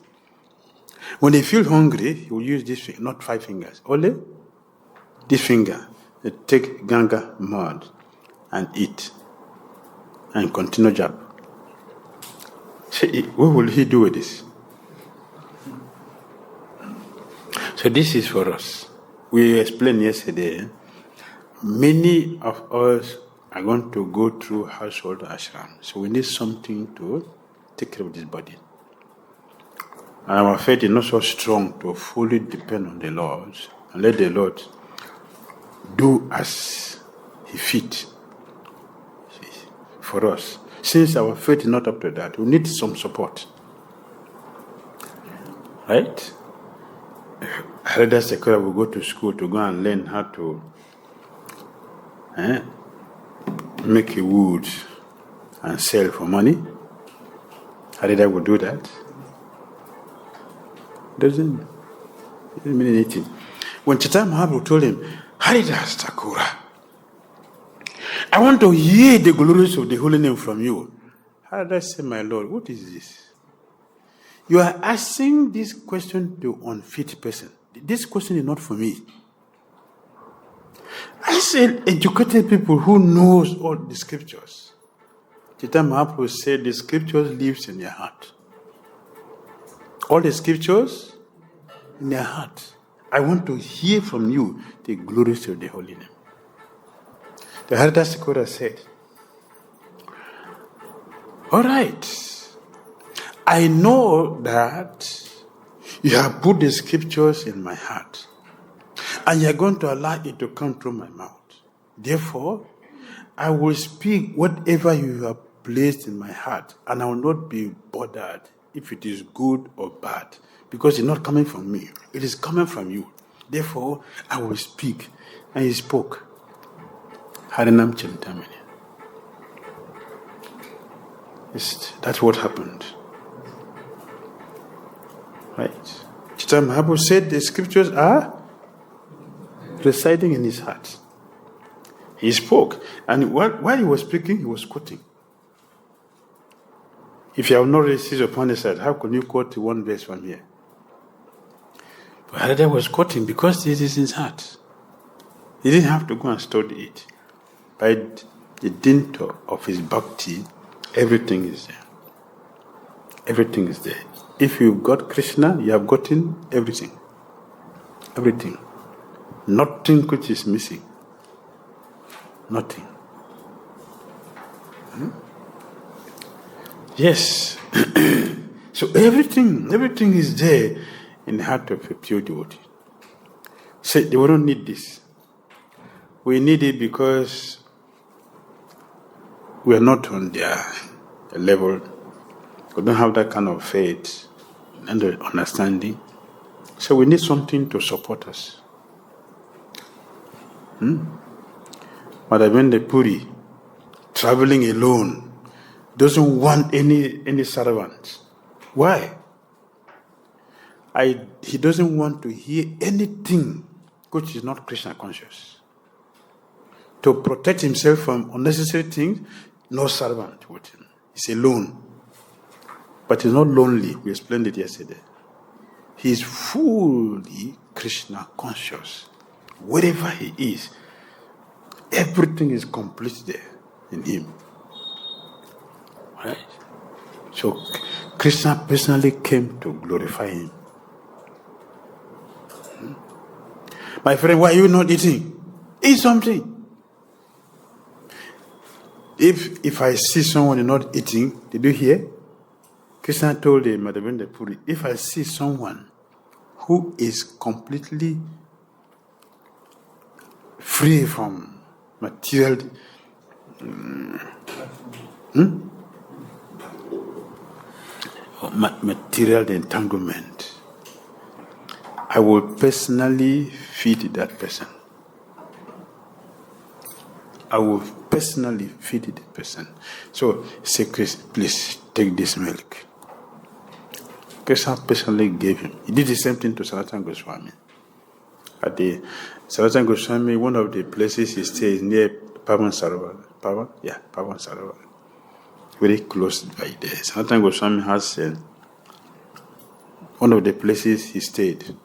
When he feels hungry, he will use this finger, not 5 fingers, only this finger. They take Ganga mud and eat and continue jap. Say, what will he do with this? So this is for us. we explained yesterday, many of us are going to go through household ashram. So we need something to take care of this body. And our faith is not so strong to fully depend on the Lord and let the Lord do as He fit for us. Since our faith is not up to that, we need some support. Right? Artha Sequoia will go to school to go and learn how to make a wood and sell for money. Artha will do that. Doesn't mean anything. When Chaitanya Mahaprabhu told him, Haridas Thakura, I want to hear the glories of the holy name from you. Haridas said, my Lord, what is this? You are asking this question to unfit person. This question is not for me. I said, educated people who knows all the scriptures. Chaitanya Mahaprabhu said, the scriptures lives in your heart. All the scriptures in their heart. I want to hear from you the glories of the holy name. The Artha Sequoia said, all right, I know that you have put the scriptures in my heart and you are going to allow it to come through my mouth. Therefore, I will speak whatever you have placed in my heart and I will not be bothered if it is good or bad, because it's not coming from me. It is coming from you. Therefore, I will speak. And he spoke. Harinam Chintamani. That's what happened. Right? Chaitanya Mahaprabhu said the scriptures are residing in his heart. He spoke. And while he was speaking, he was quoting. If you have not read Sri Isopanisad, how can you quote one verse from here? But Artha was quoting because this is his heart. He didn't have to go and study it. By the dint of his bhakti, everything is there. Everything is there. If you've got Krishna, you have gotten everything. Everything. Nothing which is missing. Nothing. Yes. So everything is there in the heart of a pure devotee. Say, they don't need this. We need it because we are not on their level. We don't have that kind of faith and understanding. So we need something to support us. Madhavendra Puri, traveling alone, doesn't want any servants. Why? He doesn't want to hear anything which is not Krishna conscious. To protect himself from unnecessary things, no servant with him. He's alone. But he's not lonely. We explained it yesterday. He is fully Krishna conscious. Wherever he is, everything is complete there in him. Right? So Krishna personally came to glorify him. My friend, why are you not eating? Eat something. If I see someone not eating, did you hear? Krishna told Madhavendra Puri, if I see someone who is completely free from material material entanglement, I will personally feed that person. I will personally feed the person. So say, Krishna, please take this milk. Krishna personally gave him. He did the same thing to Sanatana Goswami. At the Sanatana Goswami, one of the places he stays near Pavan Sarovar. Pavan Sarovar. Very close by there. Sanatana Goswami has one of the places he stayed.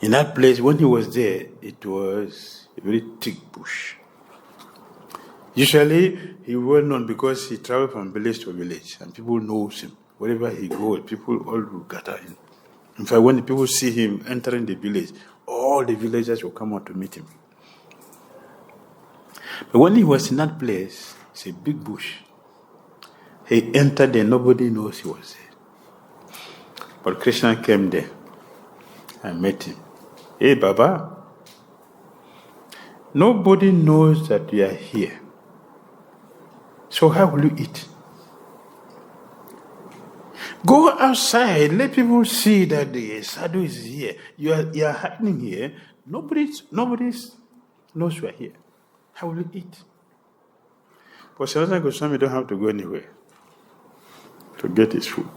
In that place, when he was there, it was a very thick bush. Usually, he was well known because he traveled from village to village, and people know him. Wherever he goes, people all will gather him. In fact, when the people see him entering the village, all the villagers will come out to meet him. But when he was in that place, it's a big bush. He entered there, nobody knows he was there. But Krishna came there and met him. Hey, Baba, nobody knows that you are here. So how will you eat? Go outside, let people see that the sadhu is here. You are hiding here. Nobody knows you are here. How will you eat? But Sanatana Goswami don't have to go anywhere to get his food.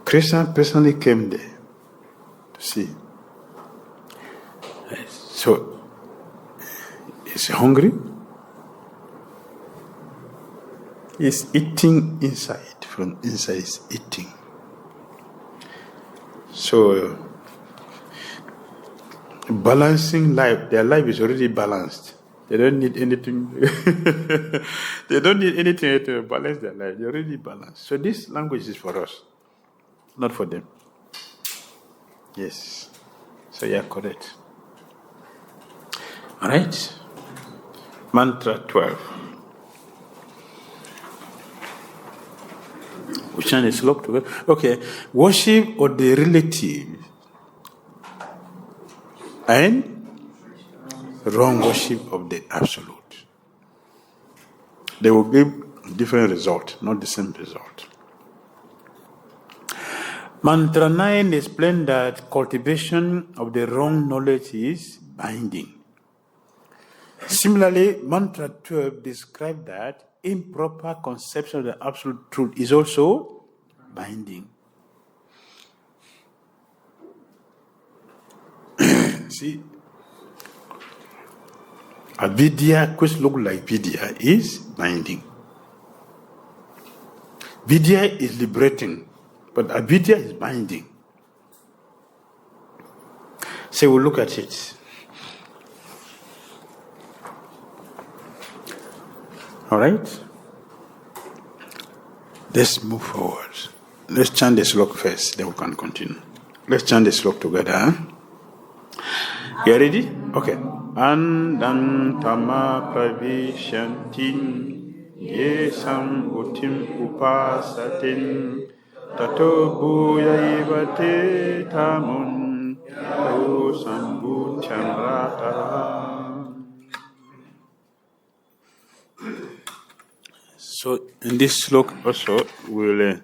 Krishna personally came there to see. So, is he hungry? He's eating inside. From inside is eating. So, balancing life, their life is already balanced. They don't need anything. They don't need anything to balance their life. They're already balanced. So this language is for us, not for them. Yes. So you are correct. All right. Mantra 12. Which one is locked together? Okay. Worship of the relative and wrong worship of the absolute. They will give different result, not the same result. Mantra 9 explains that cultivation of the wrong knowledge is binding. Similarly, Mantra 12 describes that improper conception of the absolute truth is also binding. See, avidya, which looks like vidya, is binding. Vidya is liberating, but avidya is binding. So we'll look at it. All right? Let's move forward. Let's chant the slok first, then we can continue. Let's chant the slok together. Huh? You ready? Okay. Andam tama pravishantin yesam utim upasatin tato bhuyayivate tamun o sambhutyam ratara. So in this slok also we'll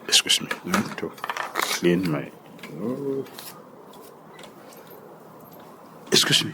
excuse me, I have to clean my excuse me.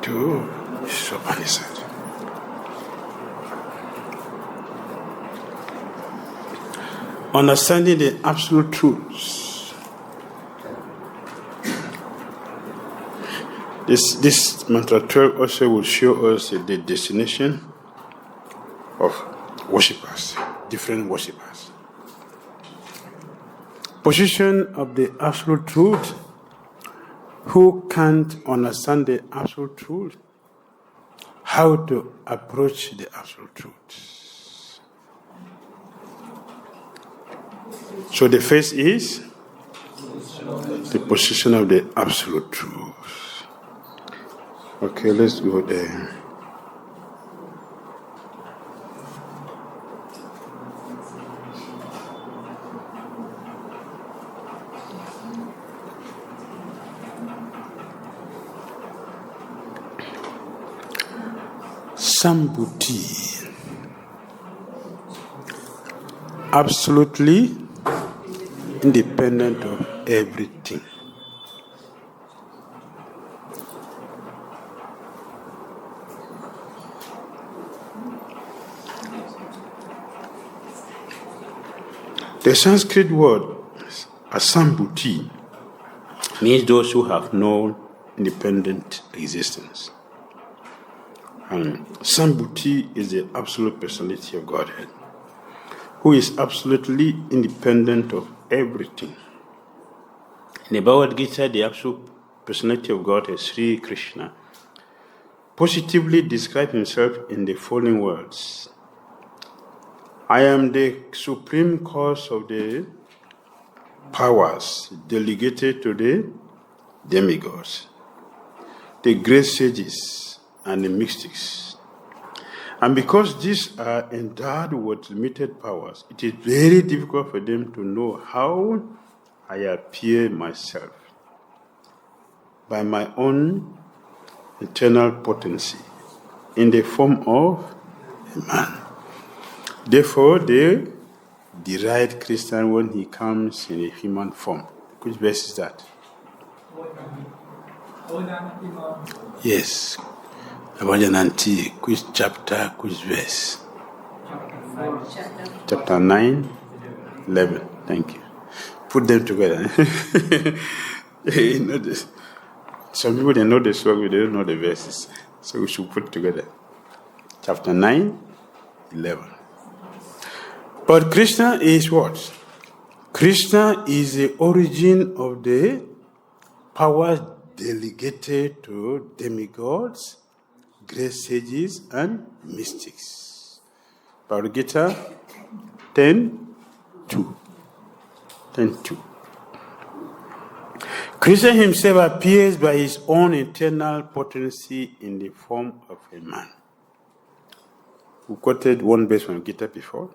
to Isopanisad. Understanding the absolute truths. This mantra 12 also will show us the destination of worshippers, different worshippers. Position of the absolute truth. Who can't understand the absolute truth? How to approach the absolute truth? So the first is the position of the absolute truth. Okay, let's go there. Sambhuti, absolutely independent of everything. The Sanskrit word asambhuti means those who have no independent existence. And Sambhuti is the absolute personality of Godhead, who is absolutely independent of everything. In the Bhagavad Gita, the absolute personality of Godhead, Sri Krishna, positively describes himself in the following words: I am the supreme cause of the powers delegated to the demigods, the great sages, and the mystics. And because these are endowed with limited powers, it is very difficult for them to know how I appear myself by my own internal potency in the form of a man. Therefore, they deride Krishna when he comes in a human form. Which verse is that? Yes. Avajananti, which chapter, which verse? Chapter 9, 11. Thank you. Put them together. You know this. Some people, they know the song, but they don't know the verses. So we should put together. Chapter 9, 11. But Krishna is what? Krishna is the origin of the powers delegated to demigods, great sages, and mystics. Bhagavad Gita 10:2. 10:2. Krishna himself appears by his own internal potency in the form of a man. We quoted one verse from Gita before.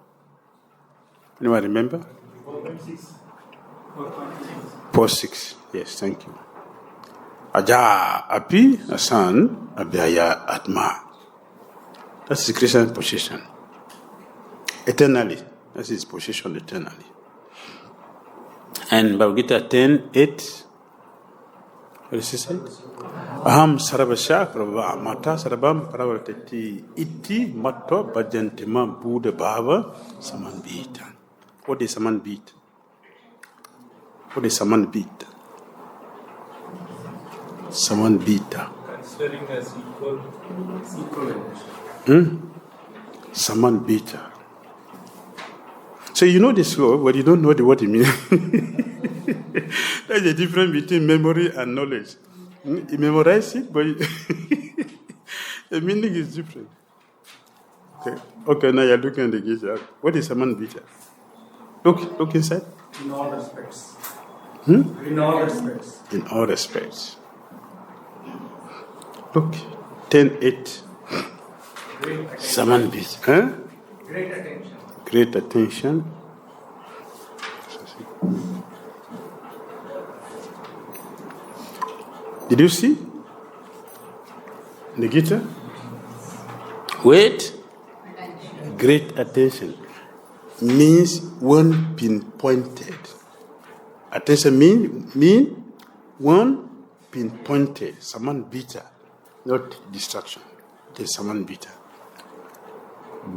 Anyone remember? 4:6. Yes, thank you. Aja api asan abhyaya atma. That's the Christian position. Eternally. That's his position eternally. And Bhagavad Gita 10:8. What does it say? Aham sarvasya prabha mata sarvam pravartati iti matto bhajantima buddha bhava samanbhita. What is samanbhita? What is samanbhita? Samanbhita. Considering as equal. Samanbhita. So you know this law, but you don't know what it means. There's a difference between memory and knowledge. You memorize it, but the meaning is different. Okay, now you're looking at the Gita. What is Samanbhita? Look inside. In all respects. In all respects. In all respects. Look, 10:8. Samanbhita. Huh? Great attention. Great attention. Did you see? The Gita? Wait. Great attention means one pinpointed. Attention mean one pinpointed. Samanbhita. not distraction. The samanvita.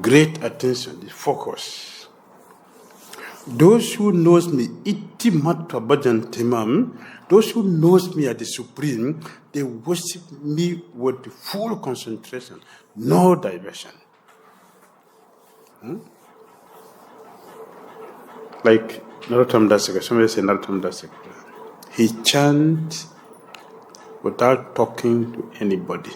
Great attention, the focus. Those who knows me, iti matva bhajantimam, those who knows me as the Supreme, they worship me with full concentration, no diversion. Like Narottam Dasika, somebody say Narottam Dasika. He chants without talking to anybody.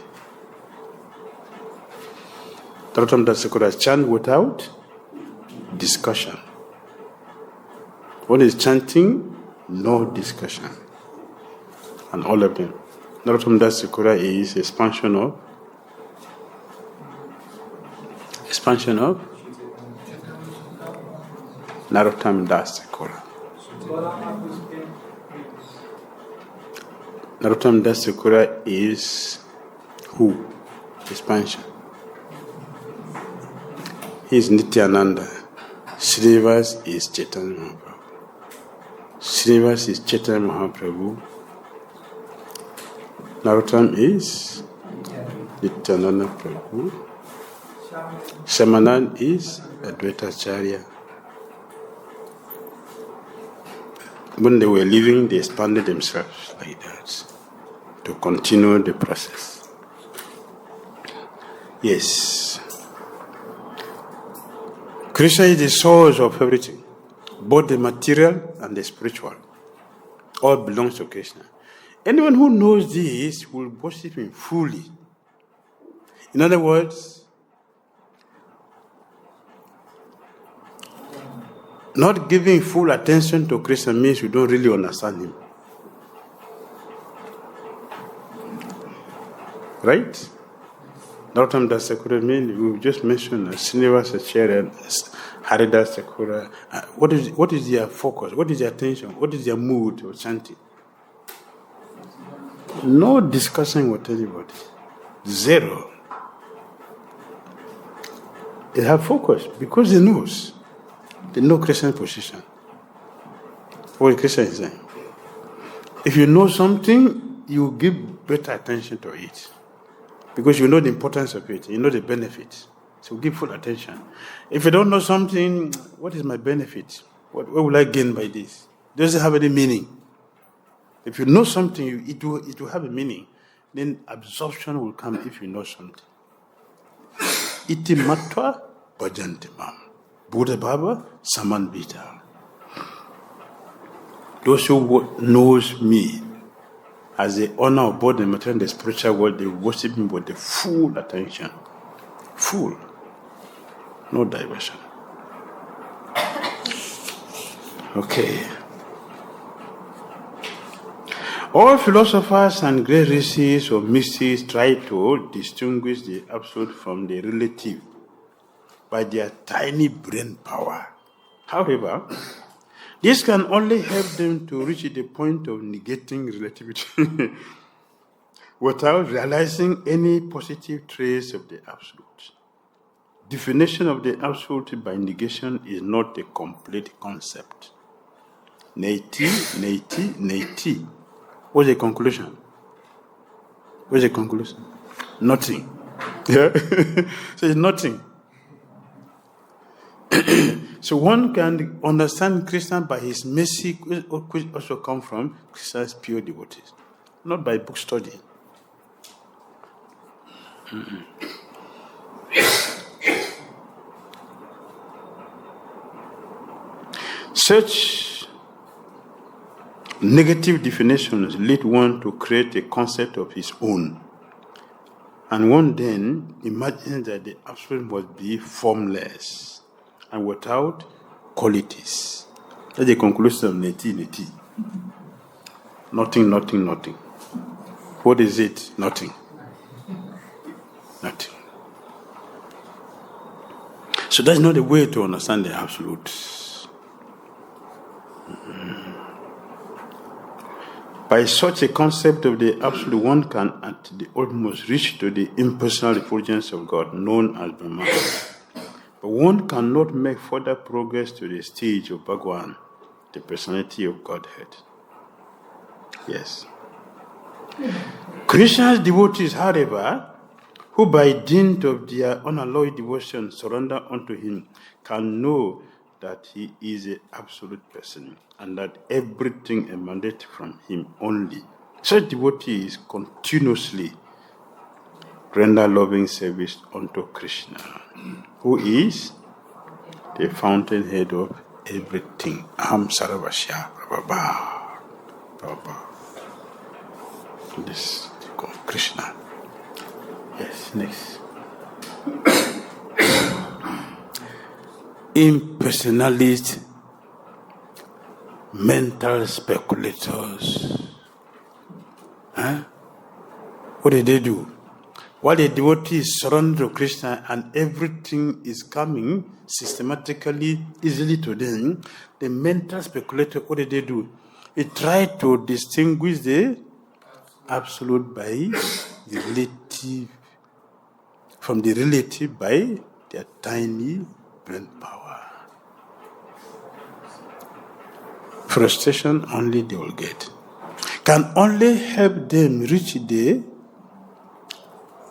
Narottam Dasika chant without discussion. When he's chanting, no discussion. And all of them. Narottam Dasika is expansion of Narottam Dasika. Narottam Dasika is who? Expansion. He is Nityananda. Srivas is Chaitanya Mahaprabhu. Srivas is Chaitanya Mahaprabhu. Narottam is Nityananda Prabhu. Shamanand is Advaita-Acharya. When they were leaving, they expanded themselves like that to continue the process. Yes. Krishna is the source of everything, both the material and the spiritual. All belongs to Krishna. Anyone who knows this will worship him fully. In other words, not giving full attention to Krishna means you don't really understand him. Right? Narottam Dasakura means we just mentioned Vrindavana and Haridas Sakura. What is their focus? What is their attention? What is their mood or chanting? No discussing with anybody. Zero. They have focus because they knows. They know Krishna's position. What Krishna is saying. If you know something, you give better attention to it. Because you know the importance of it, you know the benefits. So give full attention. If you don't know something, what is my benefit? What will I gain by this? Does it have any meaning? If you know something, it will have a meaning. Then absorption will come if you know something. Iti matva bhajantimam. Buddha Baba samanvita. Those who knows me as the honor of both the material and the spiritual world, they worship me with the full attention. Full. No diversion. Okay. All philosophers and great rishis or mystics try to distinguish the absolute from the relative by their tiny brain power. However, this can only help them to reach the point of negating relativity without realizing any positive trace of the absolute. Definition of the absolute by negation is not a complete concept. Neti. What's the conclusion? Nothing. Yeah? So it's nothing. So one can understand Krishna by his mercy, which also come from Krishna's pure devotees, not by book study. Such negative definitions lead one to create a concept of his own. And one then imagines that the absolute must be formless and without qualities. That's the conclusion of neti. Nothing. What is it? Nothing. So that's not the way to understand the absolute. By such a concept of the absolute, one can at the utmost reach to the impersonal effulgence of God, known as Brahma. But one cannot make further progress to the stage of Bhagwan, the personality of Godhead. Yes. Krishna's devotees, however, who by dint of their unalloyed devotion surrender unto him, can know that he is an absolute person and that everything emanates from him only. Such devotees continuously render loving service unto Krishna, who is the fountainhead of everything. Aham Sarvasya Prabhupada. This is Krishna. Yes, next. Impersonalist mental speculators. Huh? What did they do? While the devotees surrender to Krishna and everything is coming systematically, easily to them, the mental speculator, what did they do? They tried to distinguish the absolute by the relative, from the relative by their tiny brain power. Frustration only they will get. Can only help them reach the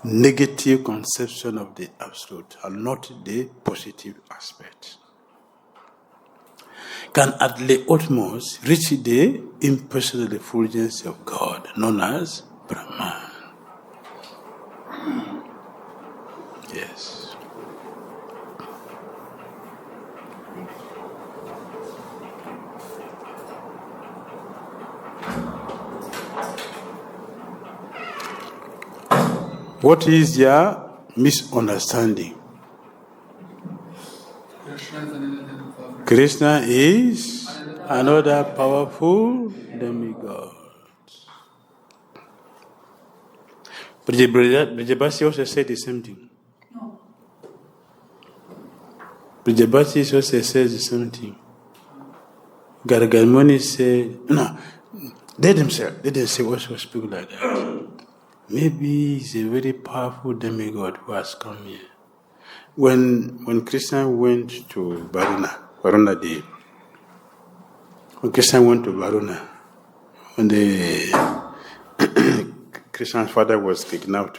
negative conception of the absolute and not the positive aspect. Can at the utmost reach the impersonal effulgence of God, known as Brahman. Yes. What is your misunderstanding? Krishna is another powerful demigod. Brijabasi also said the same thing. Brijabasi also says the same thing. Gargamuni said, no, they themselves also speak like that. Maybe he's a very powerful demigod who has come here. When Krishna went to Varuna Dev, when Krishna went to Varuna, when the Krishna's father was kidnapped,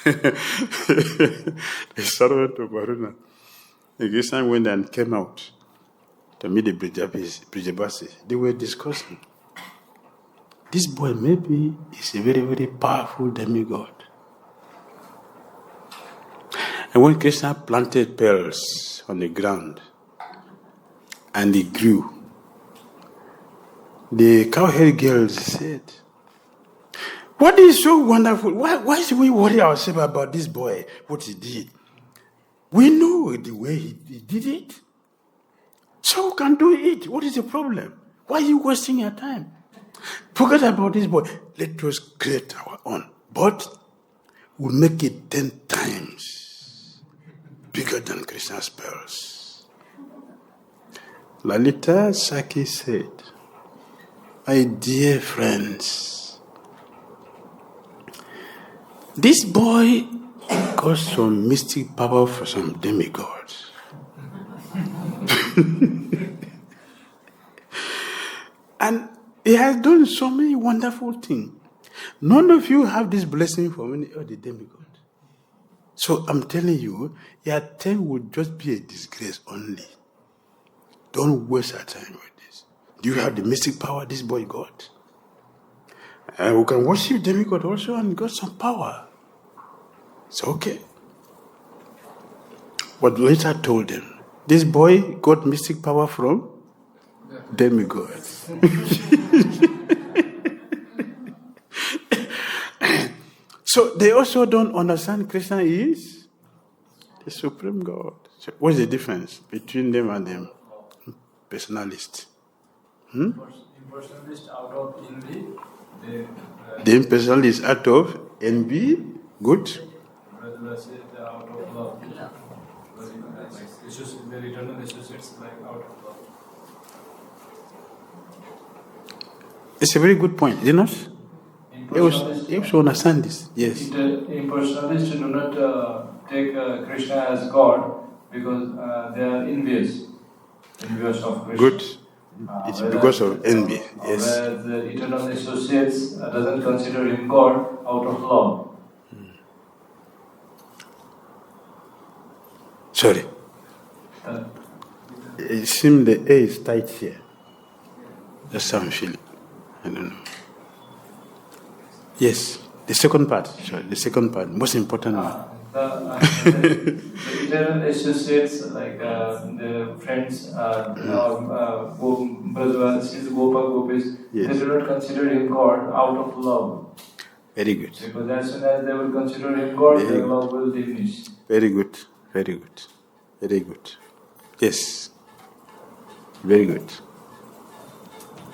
the servant of Varuna, the Krishna went and came out to meet the Brijabasi. They were discussing. This boy maybe is a very, very powerful demigod. And when Krishna planted pearls on the ground and it grew, the cowherd girls said, "What is so wonderful? Why should we worry ourselves about this boy, what he did? We know the way he did it. So we can do it. What is the problem? Why are you wasting your time? Forget about this boy. Let us create our own. But we'll make it 10 times bigger than Krishna's pearls." Lalita Saki said, "My dear friends, this boy got some mystic power for some demigods. And he has done so many wonderful things. None of you have this blessing from any other demigod. So I'm telling you, your time will just be a disgrace only. Don't waste your time with this. Do you have the mystic power this boy got? And we can worship demigod also and got some power. It's okay." But later told them, this boy got mystic power from demigods. So they also don't understand Krishna is the Supreme God. So what's the difference between them and them? Personalist. Impersonalist out of envy. The impersonalist out of envy. Good. Out of love. Their eternal associates like out of love. It's a very good point, is it not? You should understand this. Yes. Impersonalists do not take Krishna as God because they are envious of Krishna. Good. It's because of envy. Yes. Whereas the eternal associates doesn't consider him God out of love. Sorry. It seems the A is tight here. That's how I'm feeling. I don't know. Yes, the second part. Sorry, the second part, most important one. The eternal associates, like the friends, Brajavasis, Gopa Gopis, Yes. they do not consider him God out of love. Very good. Because as soon as they will consider him God, Very their good. love will diminish. Very good. Very good. Very good. Yes. Very good.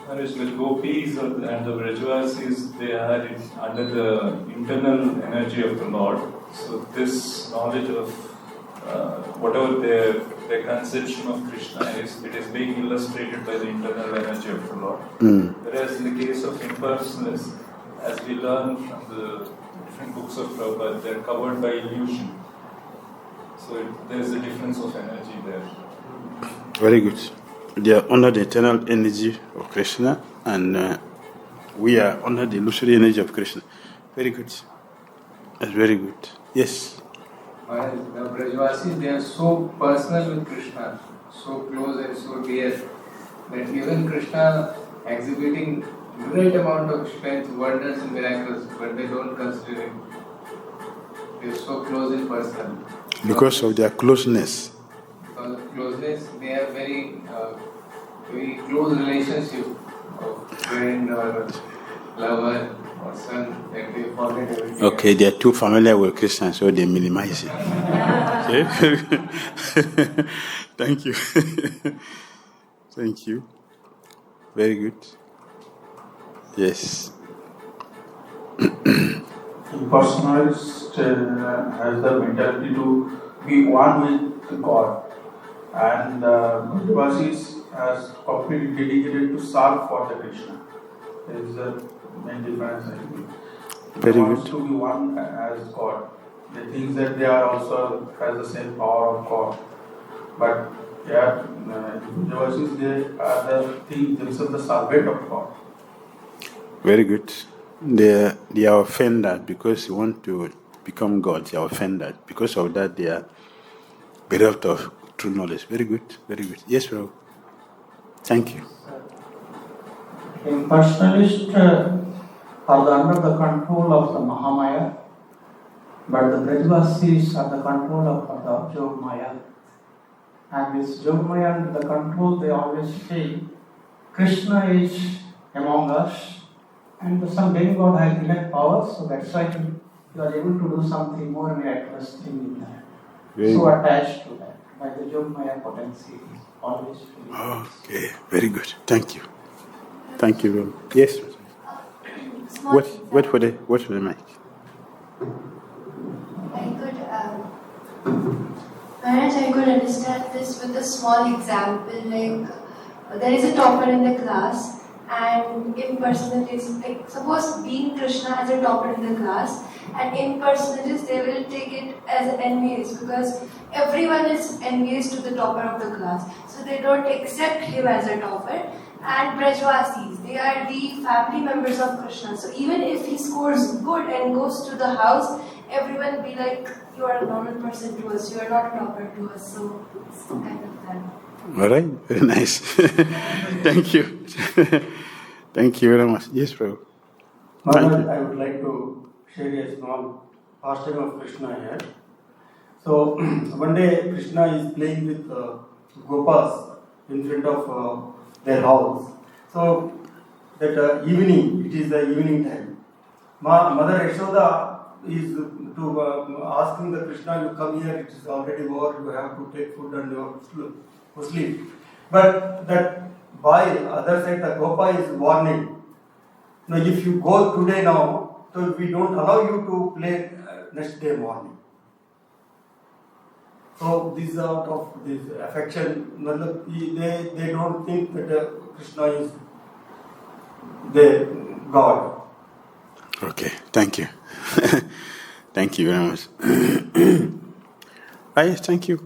Whereas with gopis and the Vrindavasis, they are under the internal energy of the Lord. So this knowledge of whatever their conception of Krishna is, it is being illustrated by the internal energy of the Lord. Whereas in the case of impersonalists, as we learn from the different books of Prabhupada, they are covered by illusion. So there is a difference of energy there. Very good. They are under the eternal energy of Krishna, and we are under the illusory energy of Krishna. Very good. That's very good. Yes. While the Brajavasis, they are so personal with Krishna, so close and so dear, that even Krishna exhibiting great amount of strength, wonders and miracles, but they don't consider him. They are so close and personal. Because of their closeness. Because of closeness, they have very close relationship of friend or lover or son, that they forget everything. Okay, they are too familiar with Krishna, so they minimize it. Okay? Thank you. Thank you. Very good. Yes. Impersonalist has the mentality to be one with God, and Brajavasis has completely dedicated to serve for the Krishna. There is the main difference, I think. Very They wants good. to be one as God. They think that they are also has the same power of God, but Brajavasis, they are the think themselves the servant of God. Very good. They are offended because they want to become God. They are offended. Because of that, they are bereft of true knowledge. Very good. Very good. Yes, bro. Thank you. Impersonalists are under the control of the Mahamaya, but the Brajavasis are the control of the Yogamaya. And this Yogamaya under the control, they always say, Krishna is among us, and some demigod has given power, so that's why you are able to do something more miraculous thing in that. Very so good. attached to that, by the Yogamaya potency, always feeling. Okay. Very good. Thank you. Thank you, bro. Yes. Wait for the mic. Maharaj, I could understand this with a small example. Like, there is a topper in the class, and impersonalists, like, suppose being Krishna as a topper in the class, and impersonalists, they will take it as envious because everyone is envious to the topper of the class. So they don't accept him as a topper. And Brajavasis, they are the family members of Krishna. So even if he scores good and goes to the house, everyone will be like, you are a normal person to us, you are not a topper to us. So it's kind of that. All right. Very nice. Thank you. Thank you very much. Yes, bro. Maharaj, I would like to share a small pastime of Krishna here. So, one day Krishna is playing with Gopas in front of their house. So, that evening, it is the evening time. Mother Yashoda is asking the Krishna, you come here, it is already over, you have to take food and you sleep. But that boy, other side, the Gopa is warning. Now, if you go today now, so we don't allow you to play next day morning. So this is out of this affection. They don't think that Krishna is the God. Okay. Thank you. Thank you very much. Thank you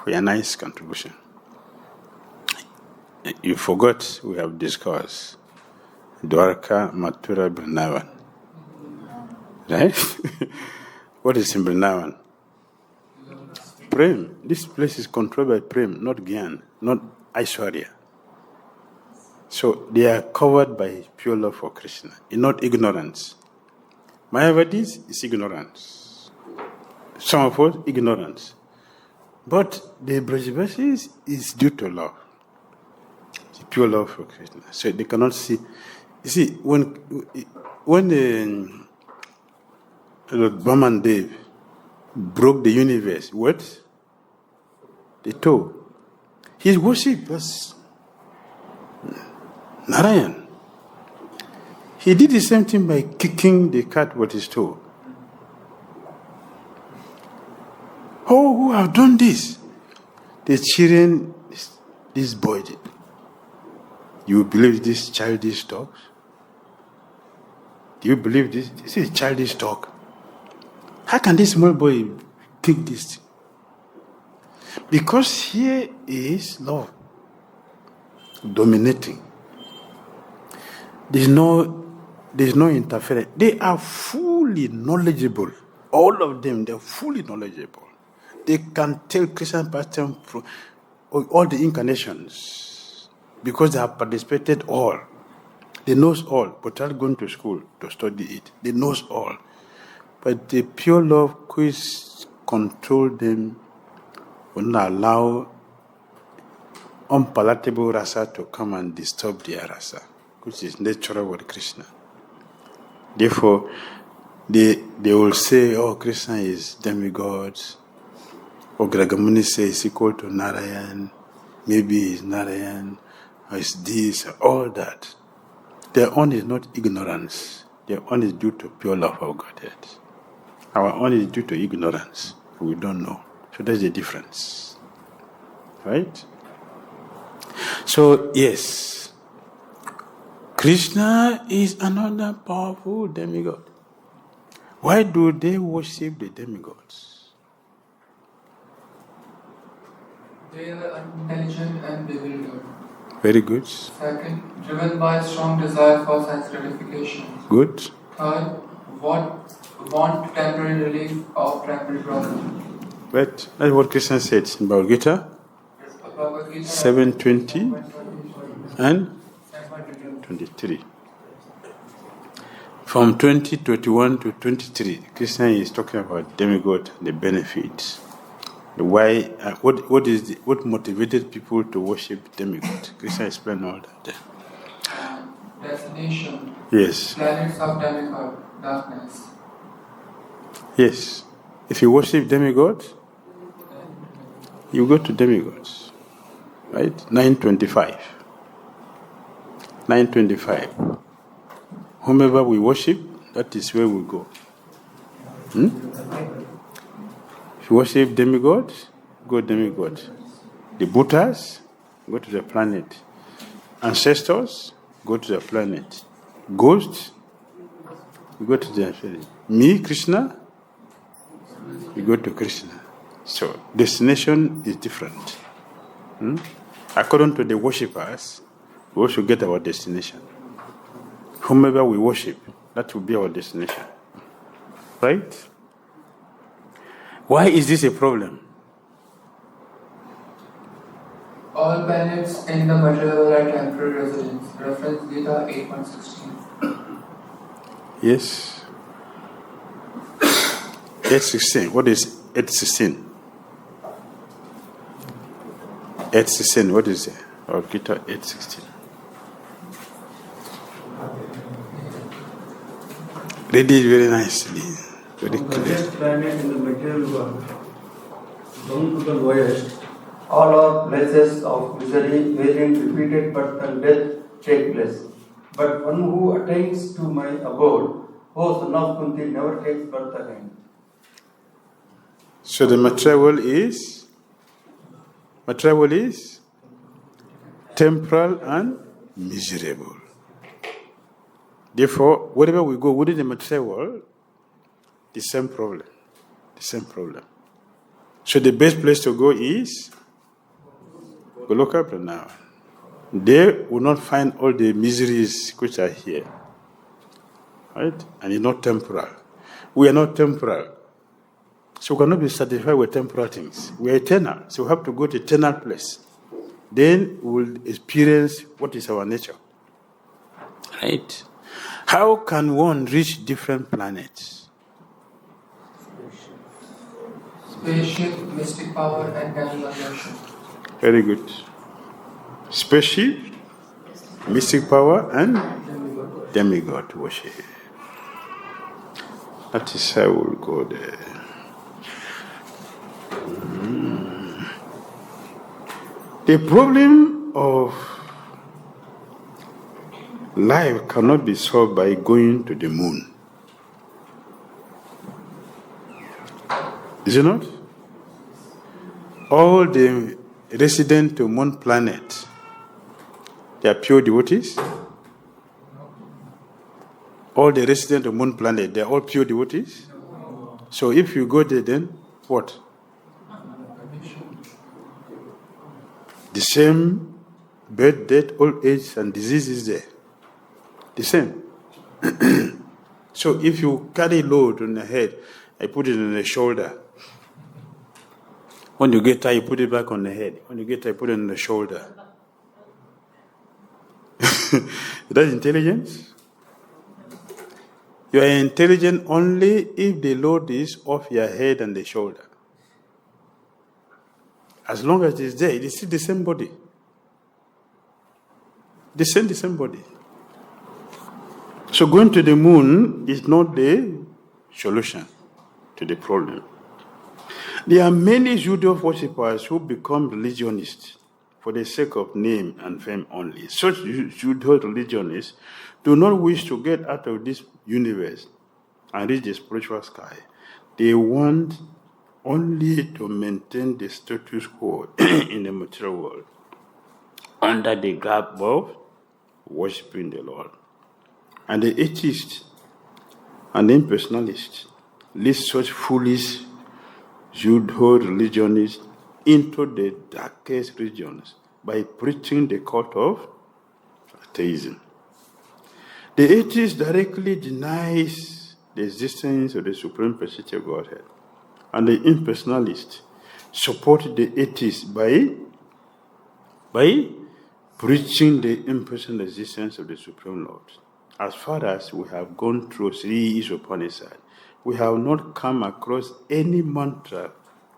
for your nice contribution. You forgot we have discussed Dwarka, Mathura, Vrindavana. Right? What is in Vrindavana? Prem. This place is controlled by Prem, not Gyan, not Aishwarya. So they are covered by pure love for Krishna, not ignorance. Mayavadis is ignorance. Some of us, ignorance. But the Brajavasis is due to love. It's pure love for Krishna. So they cannot see. You see, when Lord Brahman Dev broke the universe, what? The toe. His worship was Narayan. He did the same thing by kicking the cat with his toe. Oh, who have done this? The children, this boy did. You believe this childish talk? Do you believe this? This is childish talk. How can this small boy kick this thing? Because here is love dominating. There's no interference. They are fully knowledgeable. All of them, they're fully knowledgeable. They can tell Christian pattern from all the incarnations because they have participated all. They knows all, but are going to school to study it. They knows all. But the pure love which control them will not allow unpalatable rasa to come and disturb their rasa, which is natural with Krishna. Therefore, they will say, oh, Krishna is demigod. Or Gragamuni says equal to Narayan. Maybe he's Narayan. Or it's this, or all that. Their own is not ignorance. Their own is due to pure love of Godhead. Our own is due to ignorance. We don't know. So that's the difference. Right? So, yes. Krishna is another powerful demigod. Why do they worship the demigods? They are intelligent and bewildered. Very good. Second, driven by a strong desire for sense gratification. Good. Third, want temporary relief of temporary problem. But that's what Krishna said in Bhagavad Gita 7:20 and 23. From 20:21 to 23, Krishna is talking about demigod, the benefits. Why? What motivated people to worship demigod? Krishna explained all that. Destination. Yes. Planets of demigod, darkness. Yes. If you worship demigods, you go to demigods. Right? 9:25. 9:25. Whomever we worship, that is where we go. If you worship demigods, go demigod. The Buddhas, go to the planet. Ancestors, go to the planet. Ghosts, you go to the planet. Me, Krishna, you go to Krishna. So, destination is different. According to the worshippers, we also get our destination. Whomever we worship, that will be our destination. Right? Why is this a problem? All planets in the material are temporary residents. Reference Gita 8.16. Yes. 8:16. What is 8:16? 8:16. What is it? Or Gita 8:16. Read it very nicely. Very From the clear. highest planet in the material world, down to the lowest, all are places of misery wherein repeated birth and death take place. But one who attains to my abode, O son of Kunti, never takes birth again. So the material world is temporal and miserable. Therefore, wherever we go within the material world, the same problem. So the best place to go is Goloka Vrindavana. they will not find all the miseries which are here. Right? And it's not temporal. We are not temporal. So we cannot be satisfied with temporal things. We are eternal. So we have to go to eternal place. Then we will experience what is our nature. Right? How can one reach different planets? Spaceship, mystic power, and demigod worship. Very good. Spaceship, mystic power, and demigod worship. That is how we'll go there. The problem of life cannot be solved by going to the moon. Is it not? All the residents of moon planet, they are pure devotees. All the residents of moon planet, they are all pure devotees. So if you go there, then what? The same birth, death, old age, and disease is there. The same. So if you carry load on the head, I put it on the shoulder. When you get tired, you put it back on the head. When you get tired, put it on the shoulder. That's intelligence. You are intelligent only if the load is off your head and the shoulder. As long as it is there, it is still the same body. The same body. So going to the moon is not the solution to the problem. There are many Judo worshippers who become religionists for the sake of name and fame only. Such Judo religionists do not wish to get out of this universe and reach the spiritual sky. They want only to maintain the status quo in the material world under the garb of worshipping the Lord. And the atheists and the impersonalists lead such foolish Judo religionists into the darkest regions by preaching the cult of atheism. The atheist directly denies the existence of the Supreme Personality of Godhead, and the impersonalists support the atheist by preaching the impersonal existence of the Supreme Lord. As far as we have gone through Sri Isopanisad, we have not come across any mantra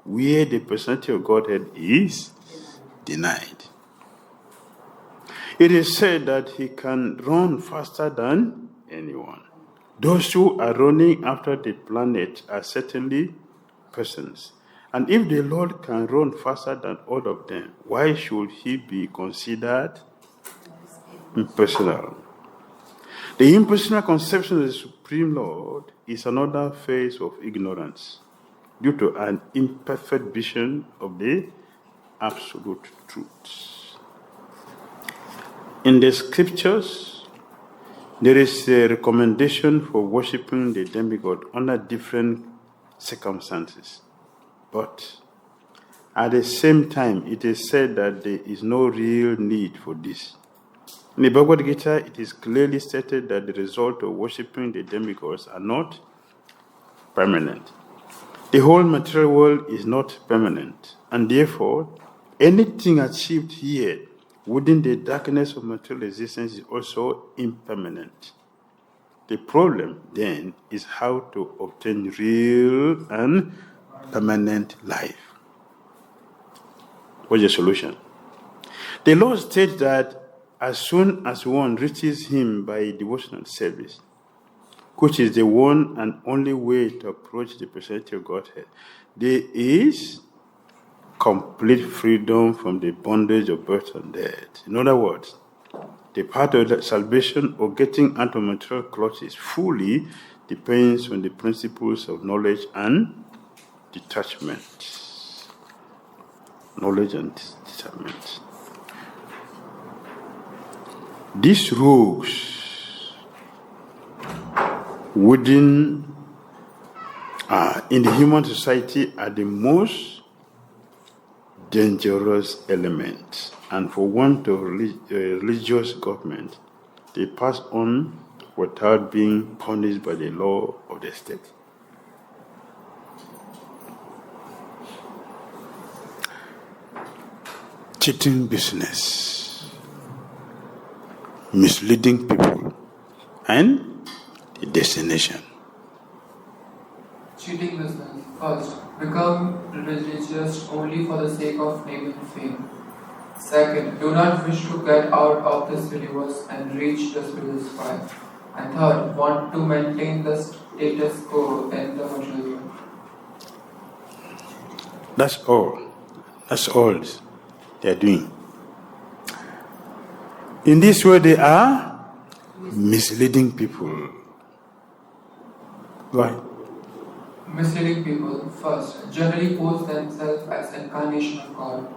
where the personality of Godhead is denied. It is said that he can run faster than anyone. Those who are running after the planet are certainly persons. And if the Lord can run faster than all of them, why should he be considered impersonal? The impersonal conception of the Supreme Lord is another phase of ignorance due to an imperfect vision of the absolute truth. In the scriptures, there is a recommendation for worshipping the demigod under different circumstances. But at the same time, it is said that there is no real need for this. In the Bhagavad Gita, it is clearly stated that the result of worshipping the demigods are not permanent. The whole material world is not permanent, and therefore, anything achieved here within the darkness of material existence is also impermanent. The problem, then, is how to obtain real and permanent life. What's the solution? The Lord states that as soon as one reaches Him by devotional service, which is the one and only way to approach the personality of Godhead, there is complete freedom from the bondage of birth and death. In other words, the path of salvation or getting out of material clutches fully depends on the principles of knowledge and detachment. Knowledge and detachment. These rogues within in the human society are the most dangerous element, and for want of religious government, they pass on without being punished by the law of the state. Cheating business, misleading people, and the destination. Cheating business. First, become religious only for the sake of name and fame. Second, do not wish to get out of this universe and reach the spiritual sky. And third, want to maintain the status quo in the material world. That's all. That's all they are doing. In this way, they are misleading people. Why? Misleading people, first, generally pose themselves as incarnation of God.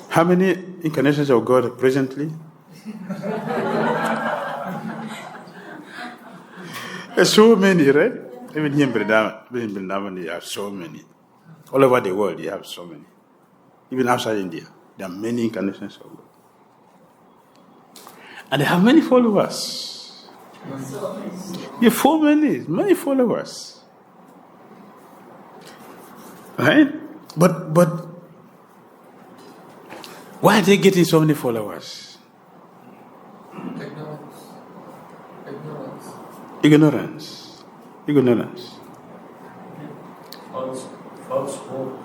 How many incarnations of God presently? There's so many, right? Even here in Vrindavana, there are so many. All over the world, you have so many. Even outside India, there are many incarnations of God. And they have many followers. Yeah, so many followers. Right? But why are they getting so many followers? Ignorance. False hope.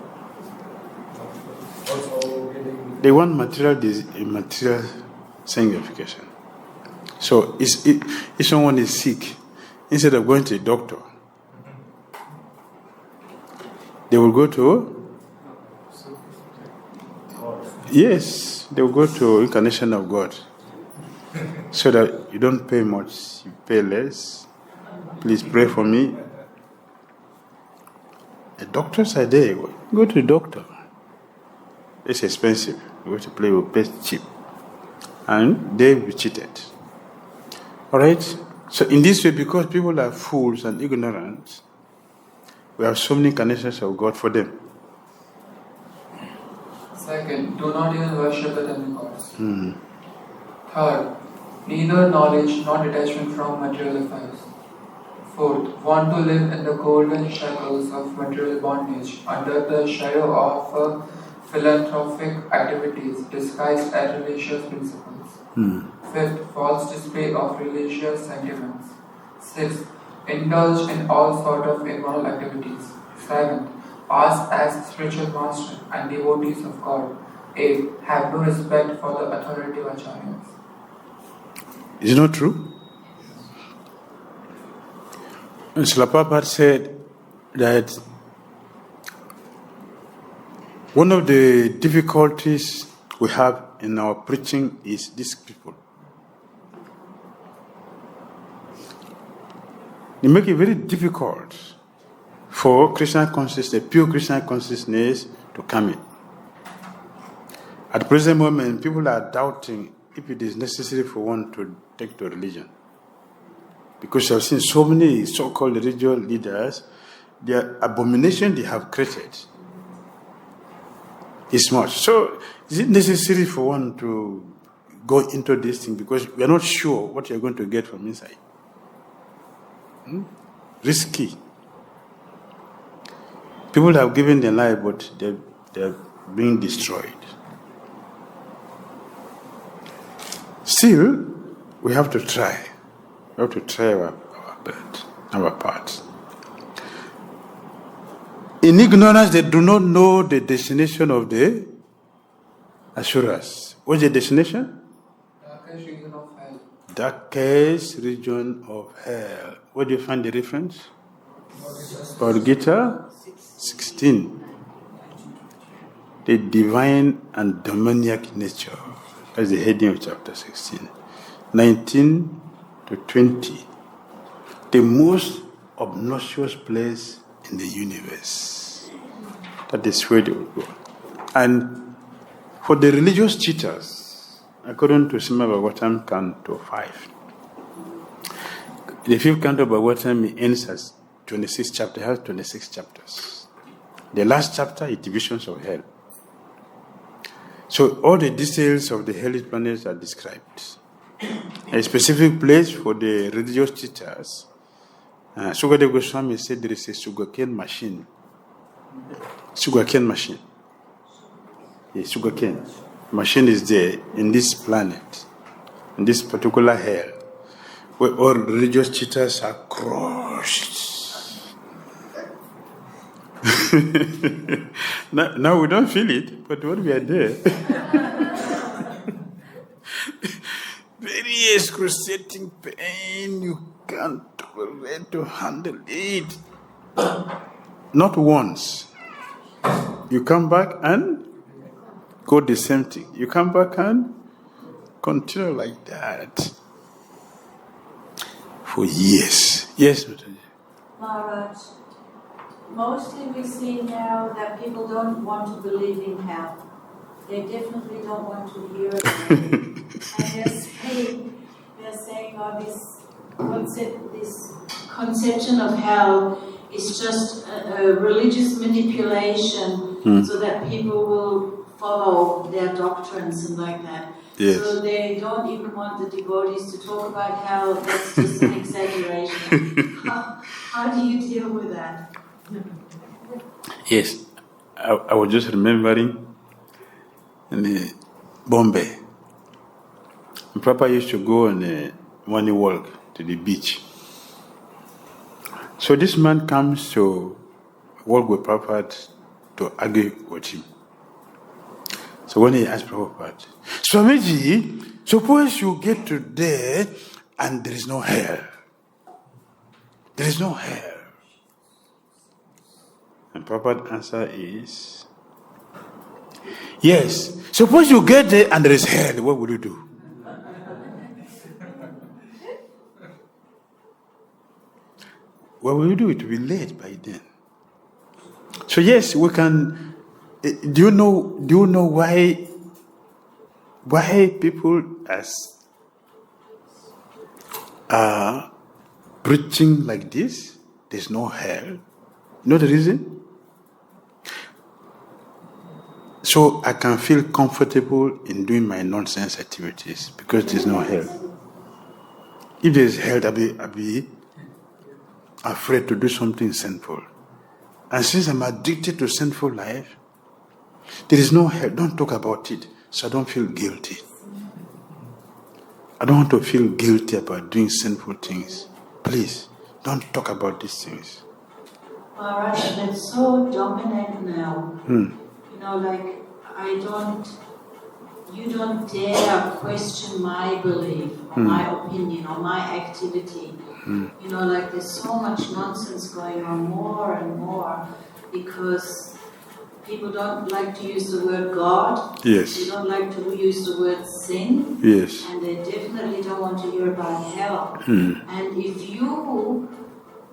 They want material sanctification. So if someone is sick, instead of going to a doctor, they will go to they will go to incarnation of God, so that you don't pay much, you pay less. Please pray for me. The doctors are there. Go to the doctor. It's expensive. You have to pay cheap, and they will be cheated. All right. So in this way, because people are fools and ignorant, we have so many incarnations of God for them. Second, do not even worship the demigods. Third, neither knowledge nor detachment from material affairs. Fourth, want to live in the golden shackles of material bondage under the shadow of philanthropic activities disguised as religious principles. Fifth, false display of religious sentiments. Sixth, indulge in all sorts of immoral activities. Seventh, pass as spiritual master and devotees of God. Eighth, have no respect for the authority of acharyas. Is it not true? And Srila Prabhupada said that one of the difficulties we have in our preaching is these people. They make it very difficult for Krishna consciousness, pure Krishna consciousness, to come in. At the present moment, people are doubting if it is necessary for one to take to religion. Because I've seen so many so-called religious leaders, their abomination they have created is much. So, is it necessary for one to go into this thing? Because we are not sure what you are going to get from inside. Risky. People have given their life, but they're being destroyed. Still, we have to try. We have to try our part. In ignorance, they do not know the destination of the Asuras. What's the destination? Darkest region of hell. Darkest region of hell. Where do you find the reference? Bhagavad Gita 16. The divine and demoniac nature. That's the heading of chapter 16. 19 to 20. The most obnoxious place in the universe. That is where they will go. And for the religious cheaters, according to Srimad Bhagavatam, Canto 5, the fifth canto of Bhagavatam ends as 26 chapters, has 26 chapters. The last chapter is divisions of hell. So all the details of the hellish planets are described. A specific place for the religious teachers. Sukadeva Goswami said there is a sugarcane machine. Sugarcane machine. A sugarcane machine is there in this planet, in this particular hell, where all religious teachers are crushed. now we don't feel it, but when we are there, very excruciating pain, you can't tolerate to handle it. Not once. You come back and go the same thing. You come back and continue like that for years. Yes, Mataji. Maharaj, mostly we see now that people don't want to believe in hell. They definitely don't want to hear about it. And they're saying, oh, this conception of hell is just a religious manipulation so that people will follow their doctrines and like that. Yes. So they don't even want the devotees to talk about hell. That's just an exaggeration. How do you deal with that? Yes. I was just remembering in Bombay. Papa used to go on a morning walk to the beach. So this man comes to walk with Prabhupada to argue with him. So when he asked Prabhupada, Swamiji, suppose you get to there and there is no hell. There is no hell. And Prabhupada's answer is, yes, suppose you get there and there is hell, what would you do? What will you do? It will be late by then. So yes, we can. Do you know why people are preaching like this? There's no hell. You know the reason? So I can feel comfortable in doing my nonsense activities because there's no hell. If there's hell, I'll be afraid to do something sinful. And since I'm addicted to sinful life, there is no hell. Don't talk about it, so I don't feel guilty. I don't want to feel guilty about doing sinful things. Please, don't talk about these things. Maharaj, that's so dominant now. You know, like, you don't dare question my belief, or my opinion, or my activity. You know, like there's so much nonsense going on more and more because people don't like to use the word God. Yes. They don't like to use the word sin. Yes. And they definitely don't want to hear about hell. And if you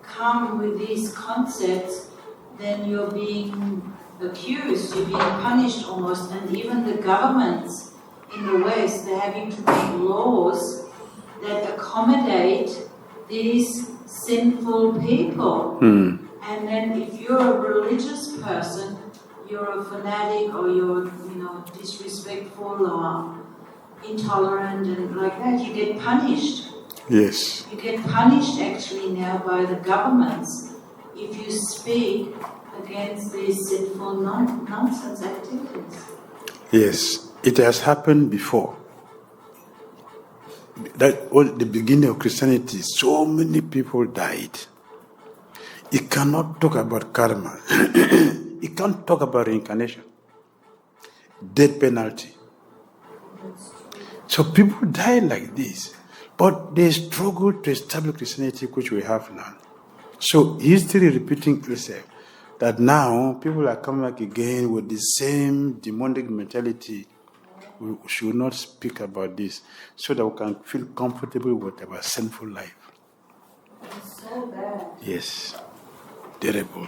come with these concepts, then you're being accused, you're being punished almost, and even the governments in the West, they're having to make laws that accommodate these sinful people. And then if you're a religious person, you're a fanatic or you're, disrespectful or intolerant and like that, you get punished. Yes. You get punished actually now by the governments if you speak against these sinful nonsense activities. Yes, it has happened before. That was the beginning of Christianity. So many people died. You cannot talk about karma. You can't talk about reincarnation. Death penalty. So people die like this. But they struggle to establish Christianity, which we have now. So history repeating itself. That now people are coming back again with the same demonic mentality. We should not speak about this so that we can feel comfortable with our sinful life. It's so bad. Yes, terrible.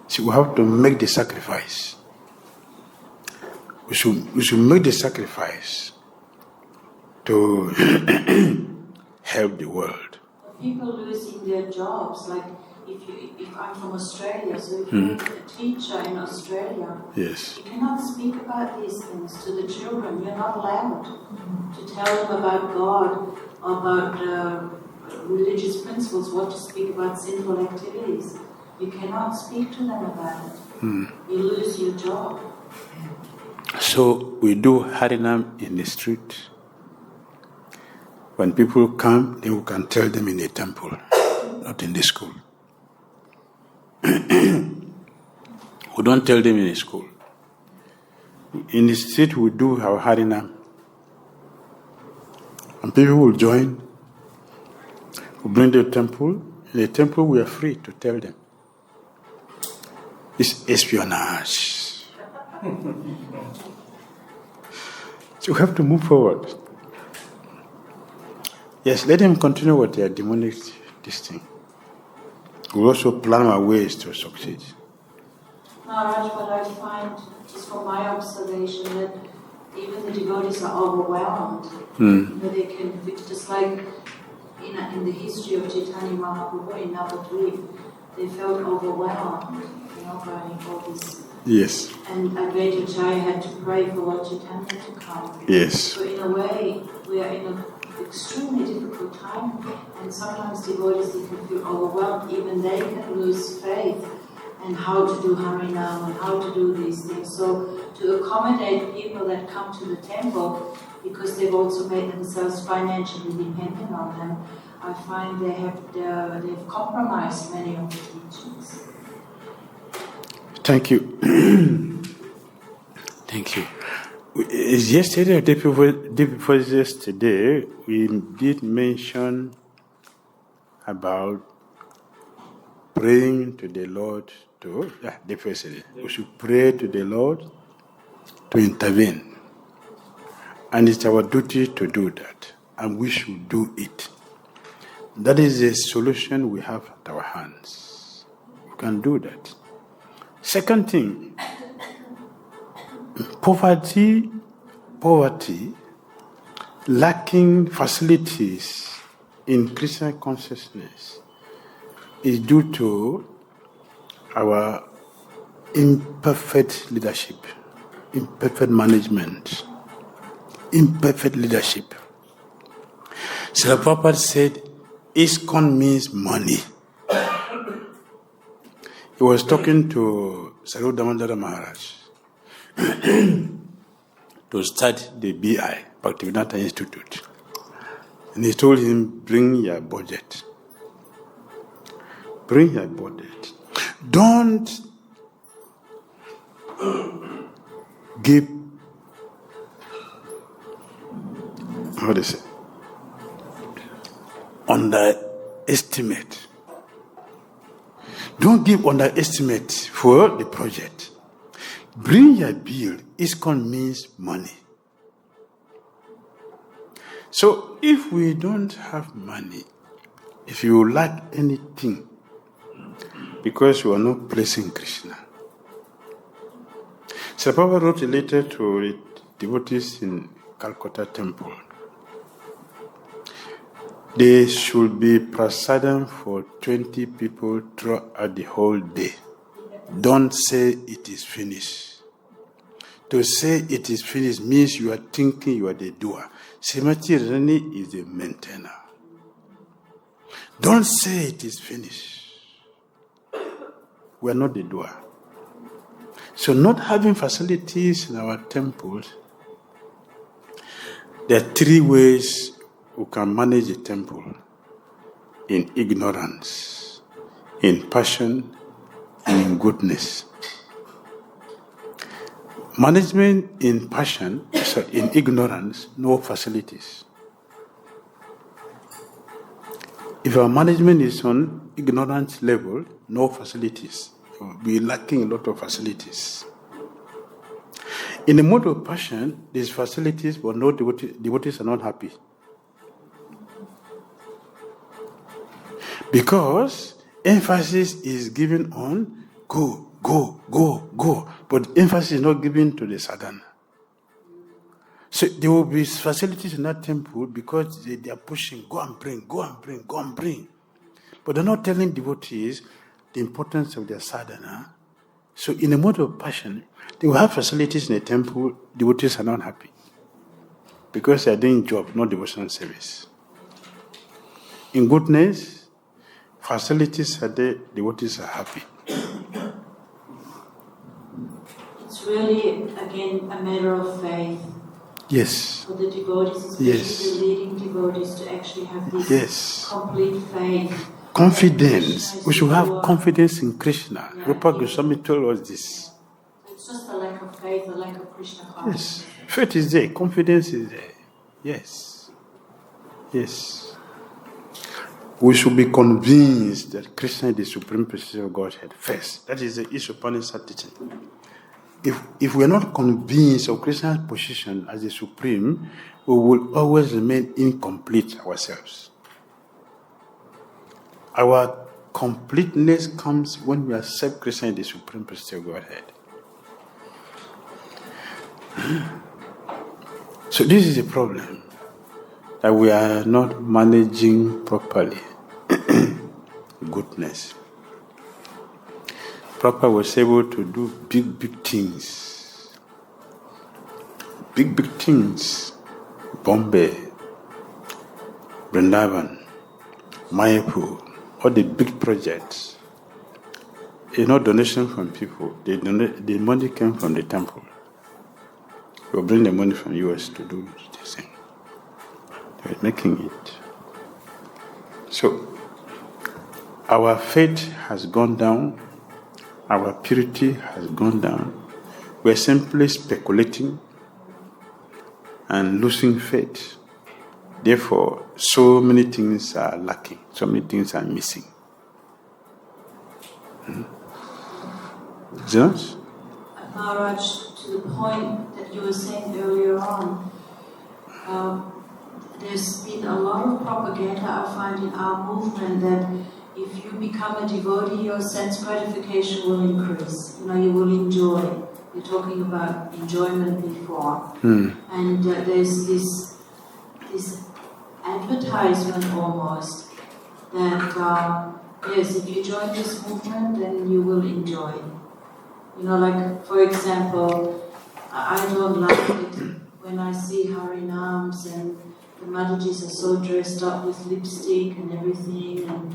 See, we have to make the sacrifice. We should make the sacrifice to help the world. People losing their jobs, like if I'm from Australia, so if you're a teacher in Australia, Yes. you cannot speak about these things to the children. You're not allowed to tell them about God, about religious principles, what to speak about sinful activities. You cannot speak to them about it. You lose your job. So we do Harinam in the street. When people come, then we can tell them in the temple, not in the school. We don't tell them in the school. In the street, we do our Harinam. And people will join. We bring the temple. In the temple, we are free to tell them. It's espionage. So we have to move forward. Yes, let them continue with their demonic this thing. We also plan our ways to succeed. Maharaj, what I find, just from my observation, that even the devotees are overwhelmed. They can, just like in the history of Chaitanya Mahaprabhu in Navadvip, they felt overwhelmed, by all this. Yes. And VIHE had to pray for Lord Chaitanya to come. Yes. So in a way, we are in an extremely difficult time, and sometimes devotees, they can feel overwhelmed. Even they can lose faith and how to do Harinam and how to do these things. So to accommodate people that come to the temple, because they've also made themselves financially dependent on them, I find they've compromised many of the teachings. Thank you. Thank you. Yesterday, or day before yesterday, we did mention about praying to the Lord we should pray to the Lord to intervene. And it's our duty to do that. And we should do it. That is a solution we have at our hands. We can do that. Second thing, poverty, lacking facilities in Krishna consciousness is due to our imperfect leadership, imperfect management, imperfect leadership. Srila Prabhupada said, ISKCON means money. He was talking to Saru Damodara Maharaj to start the VIHE, Bhaktivedanta Institute. And he told him, bring your budget. Bring your budget. Don't give, how do you say, underestimate. Don't give underestimate for the project. Bring your bill. ISKCON means money. So if we don't have money, if you lack anything, because you are not praising Krishna. Srila Prabhupada wrote a letter to the devotees in Calcutta temple. There should be prasadam for 20 people throughout the whole day. Don't say it is finished. To say it is finished means you are thinking you are the doer. Srimati Rani is the maintainer. Don't say it is finished. We are not the doer. So not having facilities in our temples, there are three ways we can manage a temple: in ignorance, in passion, and in goodness. Management in passion, in ignorance, no facilities. If our management is on ignorance level, no facilities. We'll be lacking a lot of facilities. In the mode of passion, there's facilities, but no devotees are not happy. Because emphasis is given on go, go, go, go, but emphasis is not given to the sadhana. So there will be facilities in that temple because they are pushing, go and bring, go and bring, go and bring. But they're not telling devotees, the importance of their sadhana. So in a mode of passion, they will have facilities in a temple, devotees are not happy. Because they are doing job, not devotional service. In goodness, facilities are there, devotees are happy. It's really, again, a matter of faith. Yes. For the devotees, especially the leading devotees, to actually have this complete faith. Confidence. We should have confidence in Krishna. Yeah, Rupa Goswami told us this. It's just a lack of faith, a lack of Krishna consciousness. Yes. Faith is there. Confidence is there. Yes. Yes. We should be convinced that Krishna is the supreme personality of Godhead first. That is the Isopanisad teaching. If we are not convinced of Krishna's position as the supreme, we will always remain incomplete ourselves. Our completeness comes when we accept Krishna as the supreme personality of Godhead. So this is a problem, that we are not managing properly goodness. Prabhupada was able to do big things. Big things. Bombay, Vrindavana, Mayapur, all the big projects. It's not donation from people. The money came from the temple. They will bring the money from US to do this thing. They were making it. So, our faith has gone down. Our purity has gone down. We're simply speculating and losing faith. Therefore, so many things are lacking. So many things are missing. Is it not? Maharaj, to the point that you were saying earlier on, there's been a lot of propaganda I find in our movement that if you become a devotee, your sense gratification will increase. You will enjoy. You're talking about enjoyment before. And there's this advertisement almost that, yes, if you join this movement, then you will enjoy. Like, for example, I don't like it when I see Harinams and the Madhujis are so dressed up with lipstick and everything and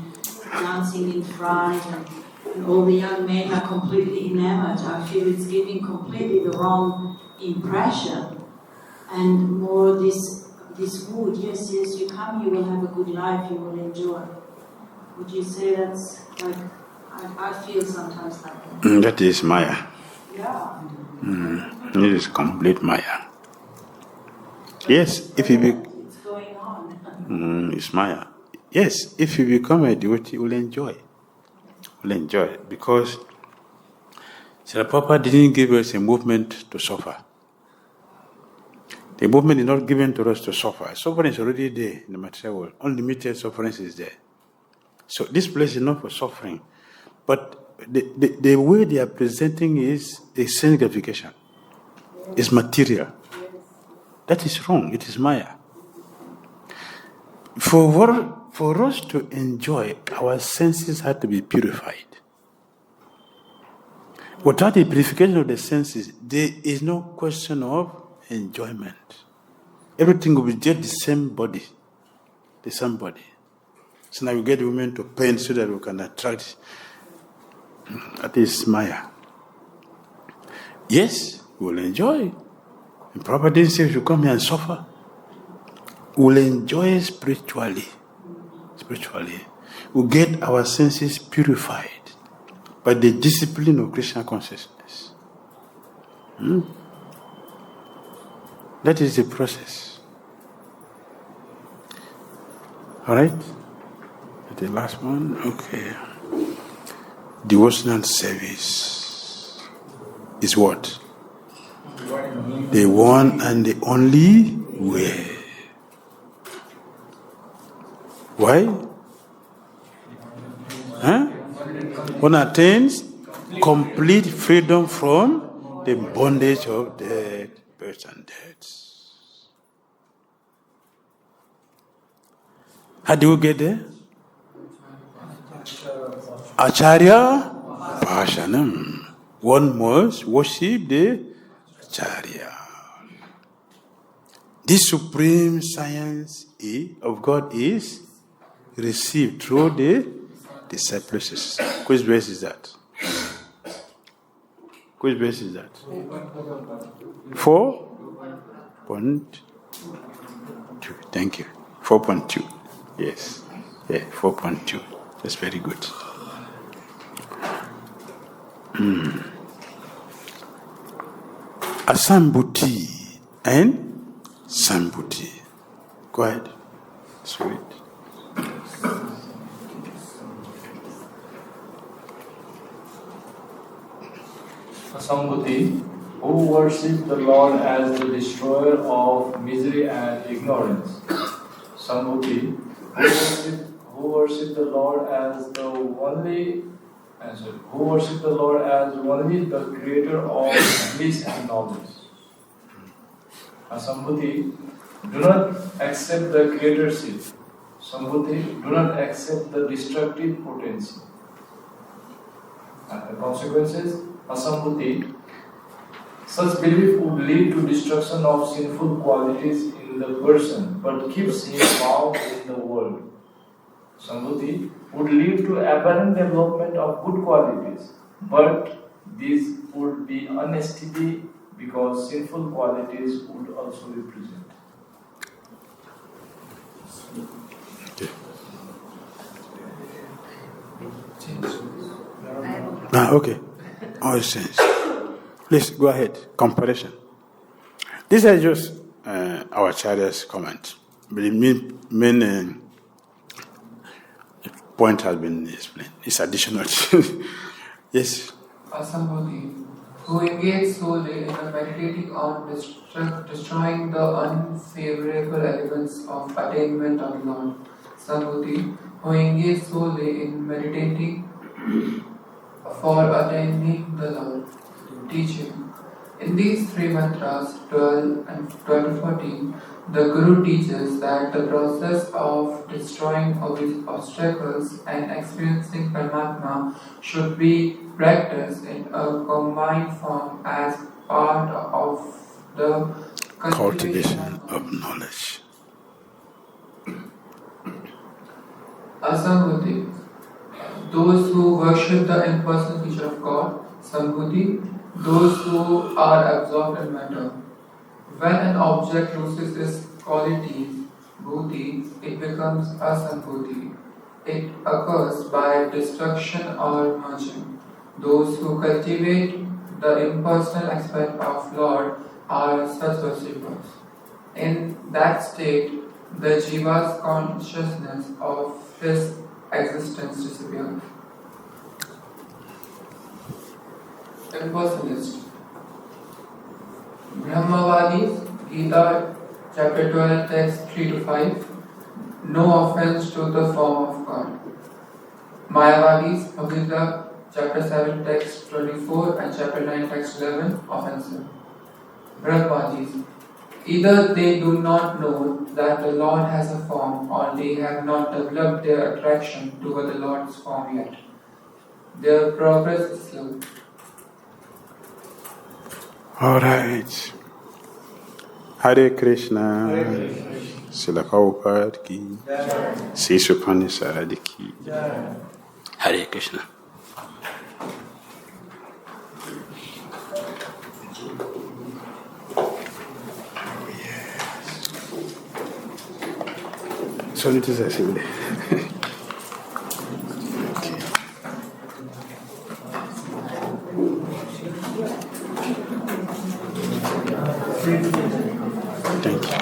dancing in front, and all the young men are completely enamored. I feel it's giving completely the wrong impression, and more this mood. Yes, you come, you will have a good life, you will enjoy. Would you say that's like? I feel sometimes like that. That is Maya. Yeah. It is complete Maya. Yes, if you be. It's going on. It's Maya. Yes, if you become a devotee, you will enjoy. Will enjoy it because Srila Prabhupada didn't give us a movement to suffer. The movement is not given to us to suffer. Suffering is already there in the material world. Unlimited suffering is there. So this place is not for suffering. But the way they are presenting is a sense gratification. It's material. That is wrong. It is Maya. For us to enjoy, our senses have to be purified. Without the purification of the senses, there is no question of enjoyment. Everything will be just the same body. The same body. So now we get women to paint so that we can attract. That is Maya. Yes, we will enjoy. And Prabhupada didn't say we should come here and suffer. We will enjoy spiritually. We get our senses purified by the discipline of Krishna Consciousness. That is the process. Alright? The last one? Okay. Devotional service is what? The one and the only way. Why? One attains complete freedom from the bondage of death, birth and death. How do we get there? Acharya Bhashanam. One must worship the Acharya. This supreme science of God is received through the disciples. Which verse is that? Which verse is that? 4.2. Thank you. 4.2. Yes. Yeah, 4.2. That's very good. Asambhuti and Sambhuti. Go ahead. Sweet. Asambhuti, who worship the Lord as the destroyer of misery and ignorance. Sambhuti, who worship the Lord as the only the creator of bliss and knowledge. Sambhuti, do not accept the creatorship. Sambhuti, do not accept the destructive potency. And the consequences, Asambhuti, such belief would lead to destruction of sinful qualities in the person, but keeps him bound in the world. Sambhuti would lead to apparent development of good qualities, but these would be unsteady because sinful qualities would also be present. Okay. All sense. Please go ahead. Comparison. This is just our Acharya's comment. But the main point has been explained. It's additional. Yes. Asambhuti, who engage solely in meditating on destroying the unfavorable elements of attainment of Lord. Sambhuti, who engage solely in meditating for attaining the Lord. Teaching. In these three mantras, 12 and 12 to 14, the Guru teaches that the process of destroying obstacles and experiencing Paramatma should be practiced in a combined form as part of the cultivation of knowledge. Asambhuti, those who worship the impersonal feature of God. Sambhuti, those who are absorbed in matter. When an object loses its qualities, bhuti, it becomes asambhuti. It occurs by destruction or merging. Those who cultivate the impersonal aspect of Lord are such worshippers. In that state, the jiva's consciousness of his existence disappears. Impersonalist. Brahmavadis, Gita, chapter 12, text 3 to 5. No offense to the form of God. Mayavadis, Bhagavad chapter 7, text 24 and chapter 9, text 11, offensive. Brahmavadis. Either they do not know that the Lord has a form, or they have not developed their attraction toward the Lord's form yet. Their progress is slow. All right. Hare Krishna. Srila Prabhupada ki. Sri Isopanisad ki. Hare Krishna. So it is accessible. Thank you.